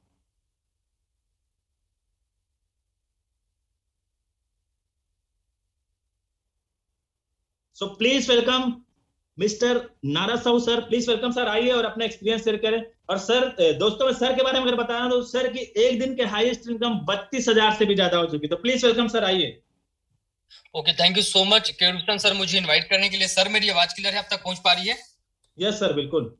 A: सो प्लीज वेलकम मिस्टर नाराज Sahu sir, please welcome sir, आइए और अपना एक्सपीरियंस शेयर करें। और सर, दोस्तों मैं सर के बारे में अगर बताना तो सर की एक दिन के हाईएस्ट इनकम 32,000 से भी ज्यादा हो चुकी। तो प्लीज वेलकम सर, आइए।
B: Okay, thank you so much केरुलसन सर मुझे इनवाइट करने के लिए। सर मेरी आवाज क्लियर है, आप तक पहुंच पा रही है?
A: यस सर, बिल्कुल।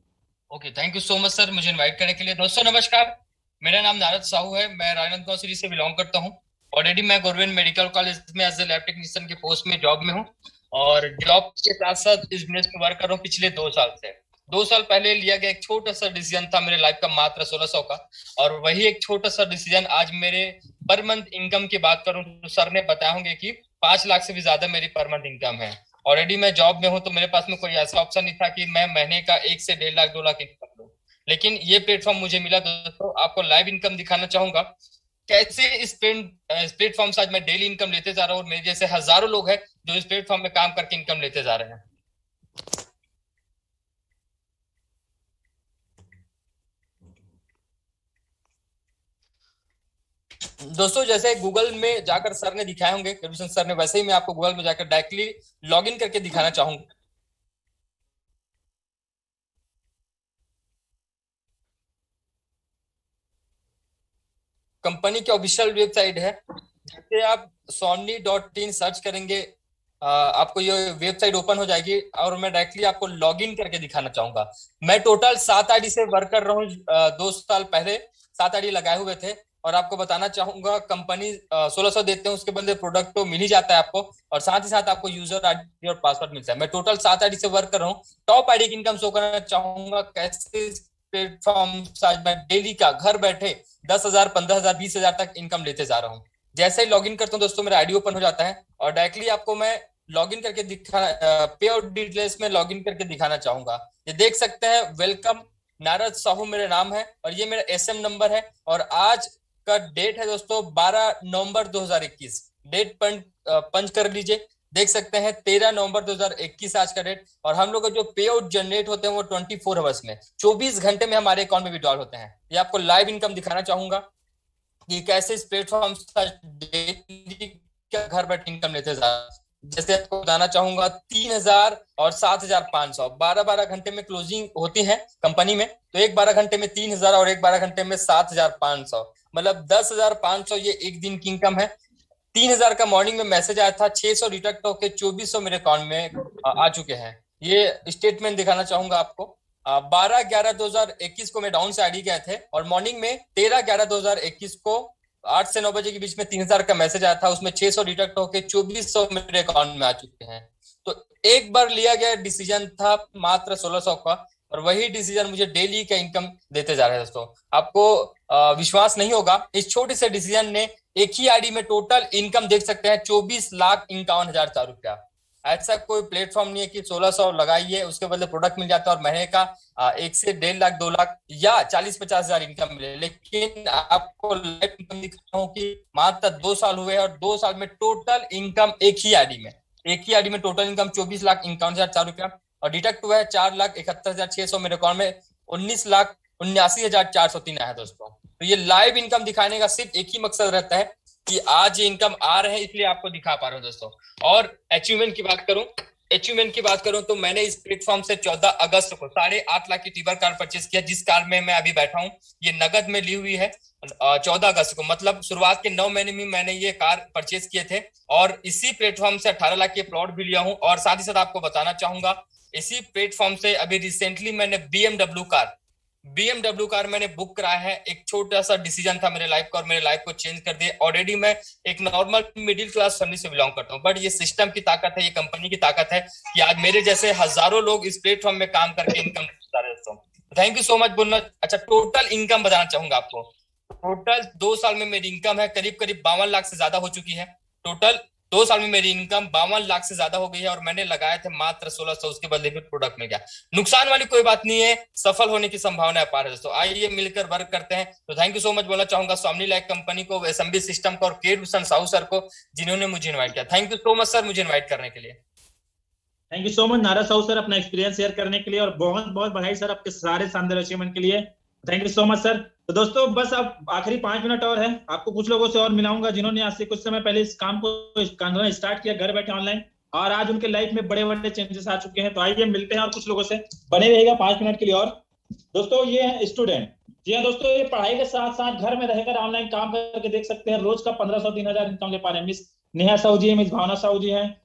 B: Okay, thank you so much sir मुझे इनवाइट करने के लिए। दोस्तों नमस्कार, मेरा नाम नारद साहू है, मैं राजनांदगांव सिटी से बिलोंग करता हूं। ऑलरेडी मैं गवर्नमेंट मेडिकल कॉलेज में एज ए लैब टेक्नीशियन के पोस्ट में जॉब में हूं, और जॉब के साथ साथ इस बिजनेस में वर्क कर रहा हूं पिछले 2 साल से। 2 साल पहले लिया गया एक छोटा सा डिसीजन था मेरे लाइफ का, मात्र 1600 का, और वही एक छोटा सा डिसीजन आज मेरे पर मंथ इनकम की बात करूं तो सर ने बताया होंगे कि 5 लाख से भी ज्यादा मेरी पर मंथ इनकम है। ऑलरेडी मैं जॉब में हूं, तो मेरे पास में कोई ऐसा ऑप्शन नहीं था कि मैं महीने का 1 से 1.5 लाख 2 लाख इनकम लूं। लेकिन ये प्लेटफॉर्म मुझे मिला। दोस्तों आपको लाइव इनकम दिखाना चाहूंगा, कैसे इस प्लेटफॉर्म से आज मैं डेली इनकम लेते जा रहा हूँ, और मेरे जैसे हजारों लोग हैं जो इस प्लेटफॉर्म में काम करके इनकम लेते जा रहे हैं। दोस्तों जैसे गूगल में जाकर सर ने दिखाए होंगे, कृष्ण सर ने, वैसे ही मैं आपको गूगल में जाकर डायरेक्टली लॉग इन करके दिखाना चाहूंगा। कंपनी की ऑफिशियल वेबसाइट है, जैसे आप sony.in सर्च करेंगे आपको ये वेबसाइट ओपन हो जाएगी, और मैं डायरेक्टली आपको लॉग इन करके दिखाना चाहूंगा। मैं टोटल 7 आईडी से वर्क कर रहा हूँ। 2 साल पहले 7 आईडी लगाए हुए थे, और आपको बताना चाहूंगा कंपनी 1600 देते हैं, उसके बदले प्रोडक्ट तो मिल ही जाता है आपको, और साथ ही साथ आपको यूजर आईडी और पासवर्ड मिलता है। मैं टोटल 7 आईडी से वर्क कर रहा हूँ। टॉप आईडी की इनकम शो करना चाहूंगा, कैसे प्लेटफॉर्म आज मैं डेली का घर बैठे 10,000 15,000 20,000 तक इनकम लेते जा रहा हूँ। जैसे ही लॉगिन करता हूँ दोस्तों, मेरा आईडी ओपन हो जाता है, और डायरेक्टली आपको मैं लॉगिन करके दिखा पे आउट डिटेल्स में लॉगिन करके दिखाना चाहूंगा। ये देख सकते हैं, वेलकम नारद साहू मेरा नाम है, और ये मेरा एसएम नंबर है। और आज का डेट है दोस्तों 12 नवंबर 2021। डेट पंच कर लीजिए, देख सकते हैं 13 नवंबर 2021 आज का डेट। और हम लोग का जो पे आउट जनरेट होते हैं वो 24 आवर्स में, 24 घंटे में हमारे अकाउंट में विड्रॉल होते हैं। ये आपको लाइव इनकम दिखाना चाहूंगा कि कैसे इस प्लेटफॉर्म का घर बैठे इनकम लेते जा। जैसे आपको बताना चाहूंगा 3,000 और 7,500 12-12 घंटे में क्लोजिंग होती है कंपनी में, तो एक 12 घंटे में 3,000 और एक 12 घंटे में 7,500, मतलब 10,500 ये एक दिन की इनकम है। 3,000 का मॉर्निंग में मैसेज आया था, 600 डिडक्ट होकर 2400 मेरे अकाउंट में आ चुके हैं। ये स्टेटमेंट दिखाना चाहूंगा आपको। 12/11/2021 को मैं डाउन से आईडी गए थे, और मॉर्निंग में 13/11/2021 को 8 से 9 बजे के बीच में 3,000 का मैसेज आया था, उसमें 600 डिडक्ट होकर 2400 मेरे अकाउंट में आ चुके हैं। तो एक बार लिया गया डिसीजन था मात्र 1600 का, और वही डिसीजन मुझे डेली का इनकम देते जा रहे हैं। दोस्तों आपको विश्वास नहीं होगा, इस छोटे से डिसीजन ने एक ही आईडी में टोटल इनकम देख सकते हैं 24,51,004 रुपया। ऐसा कोई प्लेटफॉर्म नहीं है कि 1600 लगाइए उसके बदले प्रोडक्ट मिल जाता है और महीने का 1 से 1.5 लाख 2 लाख या 40-50 हजार इनकम मिले। लेकिन आपको लाइफ इनकम दिखाता हूँ कि मात्र 2 साल हुए, और 2 साल में टोटल इनकम एक ही आईडी में टोटल इनकम 24,51,004 रुपया, और डिडक्ट हुआ है 4,71,600 मेरे अकाउंट में 19,79,403 आया है। दोस्तों तो ये लाइव इनकम दिखाने का सिर्फ एक ही मकसद रहता है कि आज ये इनकम आ रहे हैं, इसलिए आपको दिखा पा रहा हूँ दोस्तों। और अचीवमेंट की बात करूं तो मैंने इस प्लेटफॉर्म से 14 अगस्त को 8.5 लाख की टीबर कार परचेस किया, जिस कार में मैं अभी बैठा हूं ये नगद में ली हुई है। 14 अगस्त को, मतलब शुरुआत के 9 महीने में मैंने ये कार परचेस किए थे, और इसी प्लेटफॉर्म से 18 लाख के प्लॉट भी लिया हूं। और साथ ही साथ आपको बताना चाहूंगा, इसी प्लेटफॉर्म से अभी रिसेंटली मैंने BMW कार मैंने बुक कराया है। एक छोटा सा डिसीजन था मेरे लाइफ का और मेरे लाइफ को चेंज कर दिया। ऑलरेडी मैं एक नॉर्मल मिडिल क्लास फैमिली से बिलोंग करता हूँ, बट ये सिस्टम की ताकत है, ये कंपनी की ताकत है कि आज मेरे जैसे हजारों लोग इस प्लेटफॉर्म में काम करके इनकम कर रहे हैं दोस्तों। थैंक यू सो मच बोलना। अच्छा, टोटल इनकम बताना चाहूंगा आपको। टोटल 2 साल में मेरी इनकम है करीब करीब 52 लाख से ज्यादा हो चुकी है। टोटल 2 साल में मेरी इनकम 52 लाख से ज्यादा हो गई है और मैंने लगाए थे मात्र 1600, उसके बदले में प्रोडक्ट में गया। नुकसान वाली कोई बात नहीं है, सफल होने की संभावना अपार है दोस्तों। आइए मिलकर वर्क करते हैं। तो थैंक यू सो मच बोलना चाहूंगा स्वामी लाइफ कंपनी को, एसएमबी सिस्टम को और के भूषण साहू सर को, जिन्होंने मुझे इन्वाइट किया। Thank you so much sir मुझे इन्वाइट करने के लिए।
A: थैंक यू सो मच नाराज साहू सर अपना एक्सपीरियंस शेयर करने के लिए, और बहुत बहुत बधाई सर आपके सारे शानदार अचीवमेंट के लिए। Thank you so much sir. तो दोस्तों बस अब आखिरी 5 मिनट और है, आपको कुछ लोगों से और मिलाऊंगा जिन्होंने आज से कुछ समय पहले इस काम को स्टार्ट किया घर बैठे ऑनलाइन, और आज उनके लाइफ में बड़े बड़े चेंजेस आ चुके हैं। तो आइए मिलते हैं और कुछ लोगों से, बने रहेगा 5 मिनट के लिए। और दोस्तों ये है स्टूडेंट। जी हाँ दोस्तों, ये पढ़ाई के साथ साथ घर में रहकर ऑनलाइन काम करके देख सकते हैं रोज का 1500-3000 इनकम ले पा रहे हैं। मिस नेहा साहू जी है, मिस भावना साहू जी हैं,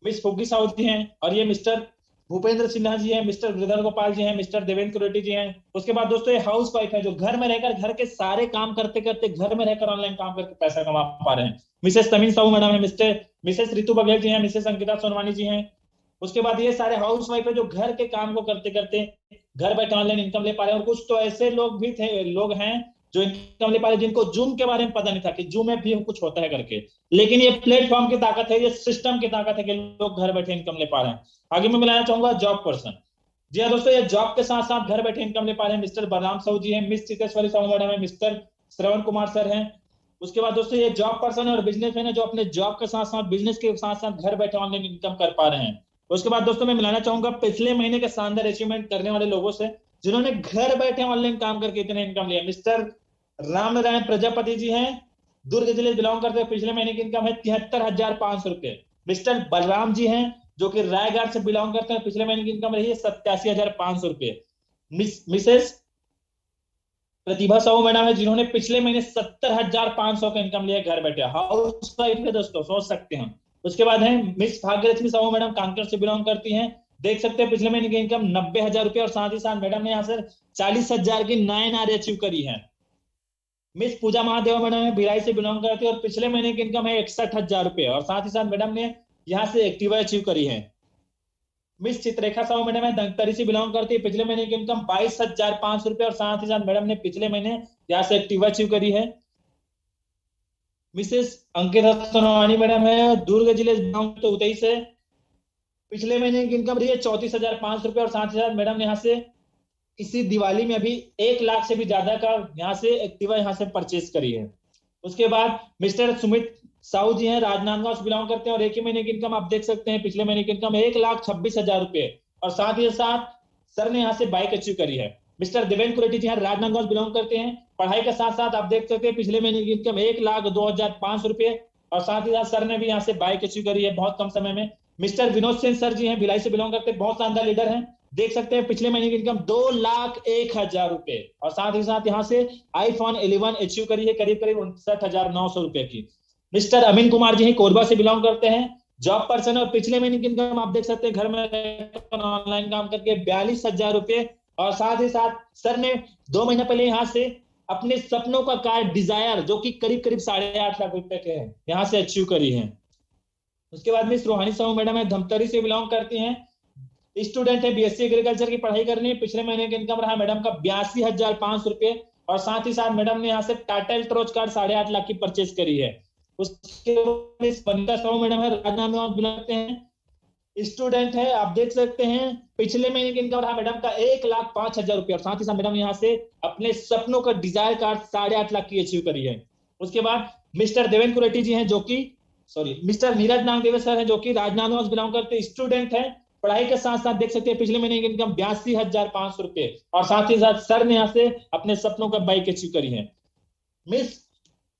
A: मिस फुग्गी साहू जी हैं, और ये मिस्टर भूपेंद्र सिन्हा जी हैं, मिस्टर गिरिधर गोपाल जी हैं, मिस्टर देवेंद्र रेड्डी जी हैं। उसके बाद दोस्तों ये हाउस वाइफ है जो घर में रहकर घर के सारे काम करते करते घर में रहकर ऑनलाइन काम करके पैसा कमा पा रहे हैं। मिसेस तमीन साहू मैडम है, मिसेस रितु बघेल जी हैं, मिसेस अंकिता सोनवानी जी हैं। उसके बाद ये सारे हाउस वाइफ है जो घर के काम को करते करते घर बैठे ऑनलाइन इनकम ले पा रहे हैं। और कुछ तो ऐसे लोग भी थे, लोग हैं जो इनकम ले पा रहे हैं जिनको जूम के बारे में पता नहीं था कि जूम में भी कुछ होता है करके। लेकिन ये प्लेटफॉर्म की ताकत है, ये सिस्टम की ताकत है कि लोग घर बैठे इनकम ले पा रहे हैं। आगे मैं मिलाना चाहूंगा जॉब पर्सन। जी हाँ दोस्तों, ये जॉब के साथ साथ घर बैठे इनकम ले पा रहे हैं। मिस्टर बलराम साहू जी हैं, मिस चितेश्वरी साहू मैडम है, मिस्टर श्रवण कुमार सर हैं। उसके बाद दोस्तों ये जॉब पर्सन और बिजनेसमैन है जो अपने जॉब के साथ साथ बिजनेस के साथ साथ घर बैठे ऑनलाइन इनकम कर पा रहे हैं। उसके बाद दोस्तों मैं मिलाना चाहूंगा पिछले महीने के शानदार अचीवमेंट करने वाले लोगों से जिन्होंने घर बैठे ऑनलाइन काम करके इतने इनकम लिया। मिस्टर राम नारायण प्रजापति जी हैं, दुर्ग जिले से बिलोंग करते हैं, पिछले महीने की इनकम है 73,500 रुपए। मिस्टर बलराम जी हैं जो कि रायगढ़ से बिलोंग करते हैं, पिछले महीने की इनकम रही है 87,500 रुपए। मिसेस प्रतिभा साहू मैडम है जिन्होंने पिछले महीने 70,500 का इनकम लिया घर बैठे, हाउस वाइफ है दोस्तों, सोच सकते हैं। उसके बाद है मिस भाग्यलक्ष्मी साहू मैडम, कांकेर से बिलोंग करती हैं, देख सकते हैं पिछले महीने की इनकम 90,000 रुपए, और साथ ही साथ मैडम ने यहाँ से 40,000 की 9 आर अचीव करी है। मिस पूजा महादेव मैडम है, भिलाई से बिलोंग करती है, और पिछले महीने की इनकम है 61,000 रुपए, और साथ ही साथ मैडम ने यहाँ से एक्टिवा अचीव करी है। मिस चित्ररेखा साहू मैडम है, धनतरी से बिलोंग करती है, पिछले महीने की इनकम 22,500 रुपए, और साथ ही साथ मैडम ने पिछले महीने यहाँ से एक्टिवा अचीव करी है। मिसेस अंकिता सोनवानी मैडम है, दुर्ग जिले तो उतई से, पिछले महीने की इनकम रही है 34,500 रुपए, और साथ ही साथ मैडम ने यहाँ से इसी दिवाली में अभी 1 लाख से भी ज्यादा का यहाँ से एक्टिवा यहाँ से परचेज करी है। उसके बाद मिस्टर सुमित साहू जी हैं, राजनांदगांव से बिलोंग करते हैं, और एक ही महीने की इनकम आप देख सकते हैं, पिछले महीने की इनकम 1,26,000 रुपए, और साथ ही साथ सर ने यहाँ से बाइक अचीव करी है। मिस्टर देवेंद्र रेड्डी जी हैं, राजनांदगांव से बिलोंग करते हैं, पढ़ाई के साथ साथ आप देख सकते हैं पिछले महीने की इनकम 1,02,500 रुपए, और साथ ही साथ सर ने भी यहाँ से बाइक अचीव करी है बहुत कम समय में। मिस्टर विनोद सेन सर जी हैं, भिलाई से बिलोंग करते हैं, बहुत शानदार लीडर हैं, देख सकते हैं पिछले महीने की इनकम 2,01,000 रुपए, और साथ ही साथ यहाँ से आईफोन 11 अचीव करी है करीब करीब 59,900 रुपए की। मिस्टर अमीन कुमार जी कोरबा से बिलोंग करते हैं, जॉब पर्सन, और पिछले महीने की इनकम आप देख सकते हैं घर में ऑनलाइन काम करके 42,000 रुपए, और साथ ही साथ सर ने 2 महीने पहले यहाँ से अपने सपनों का कार डिजायर जो कि करीब करीब 8.5 लाख रुपए के हैं यहाँ से अचीव करी है। उसके बाद मिस रोहानी साहू मैडम है, धमतरी से बिलोंग करती हैं, स्टूडेंट है, बीएससी एग्रीकल्चर की पढ़ाई करनी है, पिछले महीने की इनकम रहा मैडम का 82,500 रुपए, और साथ ही साथ मैडम ने यहाँ से टाटा एल्ट्रोज कार 8.5 लाख की परचेज करी है। उसके बाद वनिता साहू मैडम है, राजनांदगांव बिलोंग हैं, स्टूडेंट है, आप देख सकते हैं पिछले महीने की इनकम रहा मैडम का 1,05,000 रुपए, और साथ ही साथ मैडम यहाँ से अपने सपनों का डिजायर कार 8.5 लाख की अचीव करी है। उसके बाद मिस्टर देवेंद्र रेड्डी जी हैं जो कि मिस्टर नीरज नागदेव सर हैं जो कि राजनांदगांव से बिलोंग करते, स्टूडेंट है, पढ़ाई के साथ साथ देख सकते हैं पिछले महीने की इनकम 82,500 रुपए, और साथ ही साथ सर ने यहाँ से अपने सपनों का बाइक अचीव करी है। मिस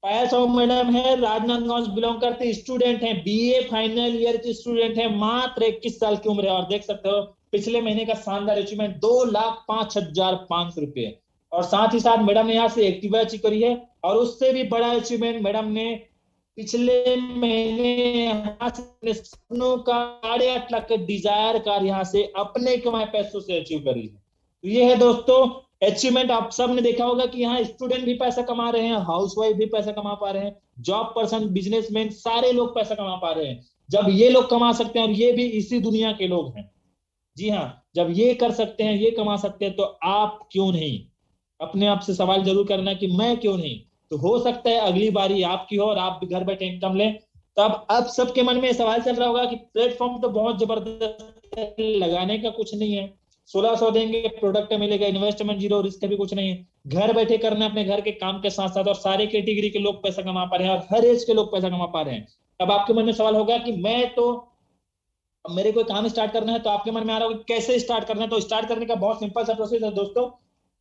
A: पायल साहू मैडम है, राजनांदगांव से बिलोंग करते, स्टूडेंट हैं, बीए फाइनल ईयर की स्टूडेंट है, मात्र 21 साल की उम्र है, और देख सकते हो पिछले महीने का शानदार अचीवमेंट 2,05,500 रुपए, और साथ ही साथ मैडम ने यहाँ से एक्टिवा अचीव करी है। और उससे भी बड़ा अचीवमेंट मैडम ने पिछले महीने अपने सपनों का 8.5 लाख का डिजायर कार यहाँ से अपने कमाए पैसों से अचीव करी है। ये है दोस्तों अचीवमेंट। आप सब ने देखा होगा कि यहाँ स्टूडेंट भी पैसा कमा रहे हैं, हाउसवाइफ भी पैसा कमा पा रहे हैं, जॉब पर्सन, बिजनेसमैन, सारे लोग पैसा कमा पा रहे हैं। जब ये लोग कमा सकते हैं और ये भी इसी दुनिया के लोग हैं, जी हाँ, जब ये कर सकते हैं, ये कमा सकते हैं, तो आप क्यों नहीं? अपने आप से सवाल जरूर करना कि मैं क्यों नहीं। तो हो सकता है अगली बारी आपकी हो और आप भी घर बैठे इनकम लें। तो अब सबके मन में सवाल चल रहा होगा कि प्लेटफॉर्म तो बहुत जबरदस्त है, लगाने का कुछ नहीं है, 1600 देंगे प्रोडक्ट मिलेगा, इन्वेस्टमेंट जीरो, रिस्क भी कुछ नहीं है, घर बैठे करना अपने घर के काम के साथ साथ, और सारे कैटेगरी के लोग पैसा कमा पा रहे हैं और हर एज के लोग पैसा कमा पा रहे हैं। अब आपके मन में सवाल होगा कि मैं तो, अब मेरे कोई काम स्टार्ट करना है, तो आपके मन में आ रहा होगा कि कैसे स्टार्ट करना है। तो स्टार्ट करने का बहुत सिंपल सा प्रोसेस है दोस्तों।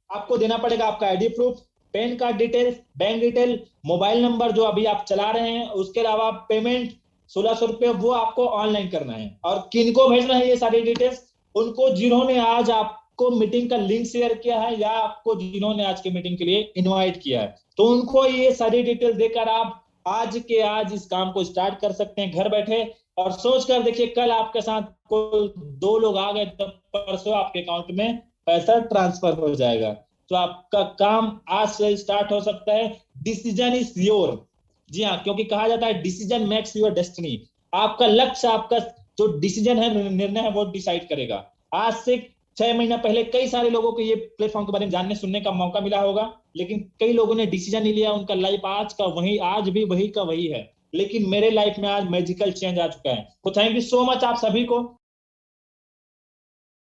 A: आपको देना पड़ेगा आपका ID proof, pan card details, bank detail, mobile number जो अभी आप चला रहे हैं, उसके अलावा पेमेंट 1600 रुपये वो आपको ऑनलाइन करना है। और किनको भेजना है ये सारी डिटेल्स? उनको जिन्होंने आज आपको मीटिंग का लिंक शेयर किया है या आपको जिन्होंने आज की मीटिंग के लिए इन्वाइट किया है, तो उनको ये सारी डिटेल देकर आप आज के आज इस काम को स्टार्ट कर सकते हैं घर बैठे। और सोच कर देखिए, कल आपके साथ कोई दो लोग आ गए तो परसों आपके अकाउंट में पैसा ट्रांसफर हो जाएगा। तो आपका काम आज से स्टार्ट हो सकता है। Decision is your. जी हाँ, क्योंकि कहा जाता है डिसीजन मेक्स योर डेस्टिनी। आपका लक्ष्य, आपका जो डिसीजन है, निर्णय है, वो डिसाइड करेगा। आज से 6 महीना पहले कई सारे लोगों को ये प्लेटफॉर्म के बारे में जानने सुनने का मौका मिला होगा, लेकिन कई लोगों ने डिसीजन नहीं लिया, उनका लाइफ आज का वही, आज भी वही का वही है। लेकिन मेरे लाइफ में आज मैजिकल चेंज आ चुका है। तो थैंक यू सो मच आप सभी को।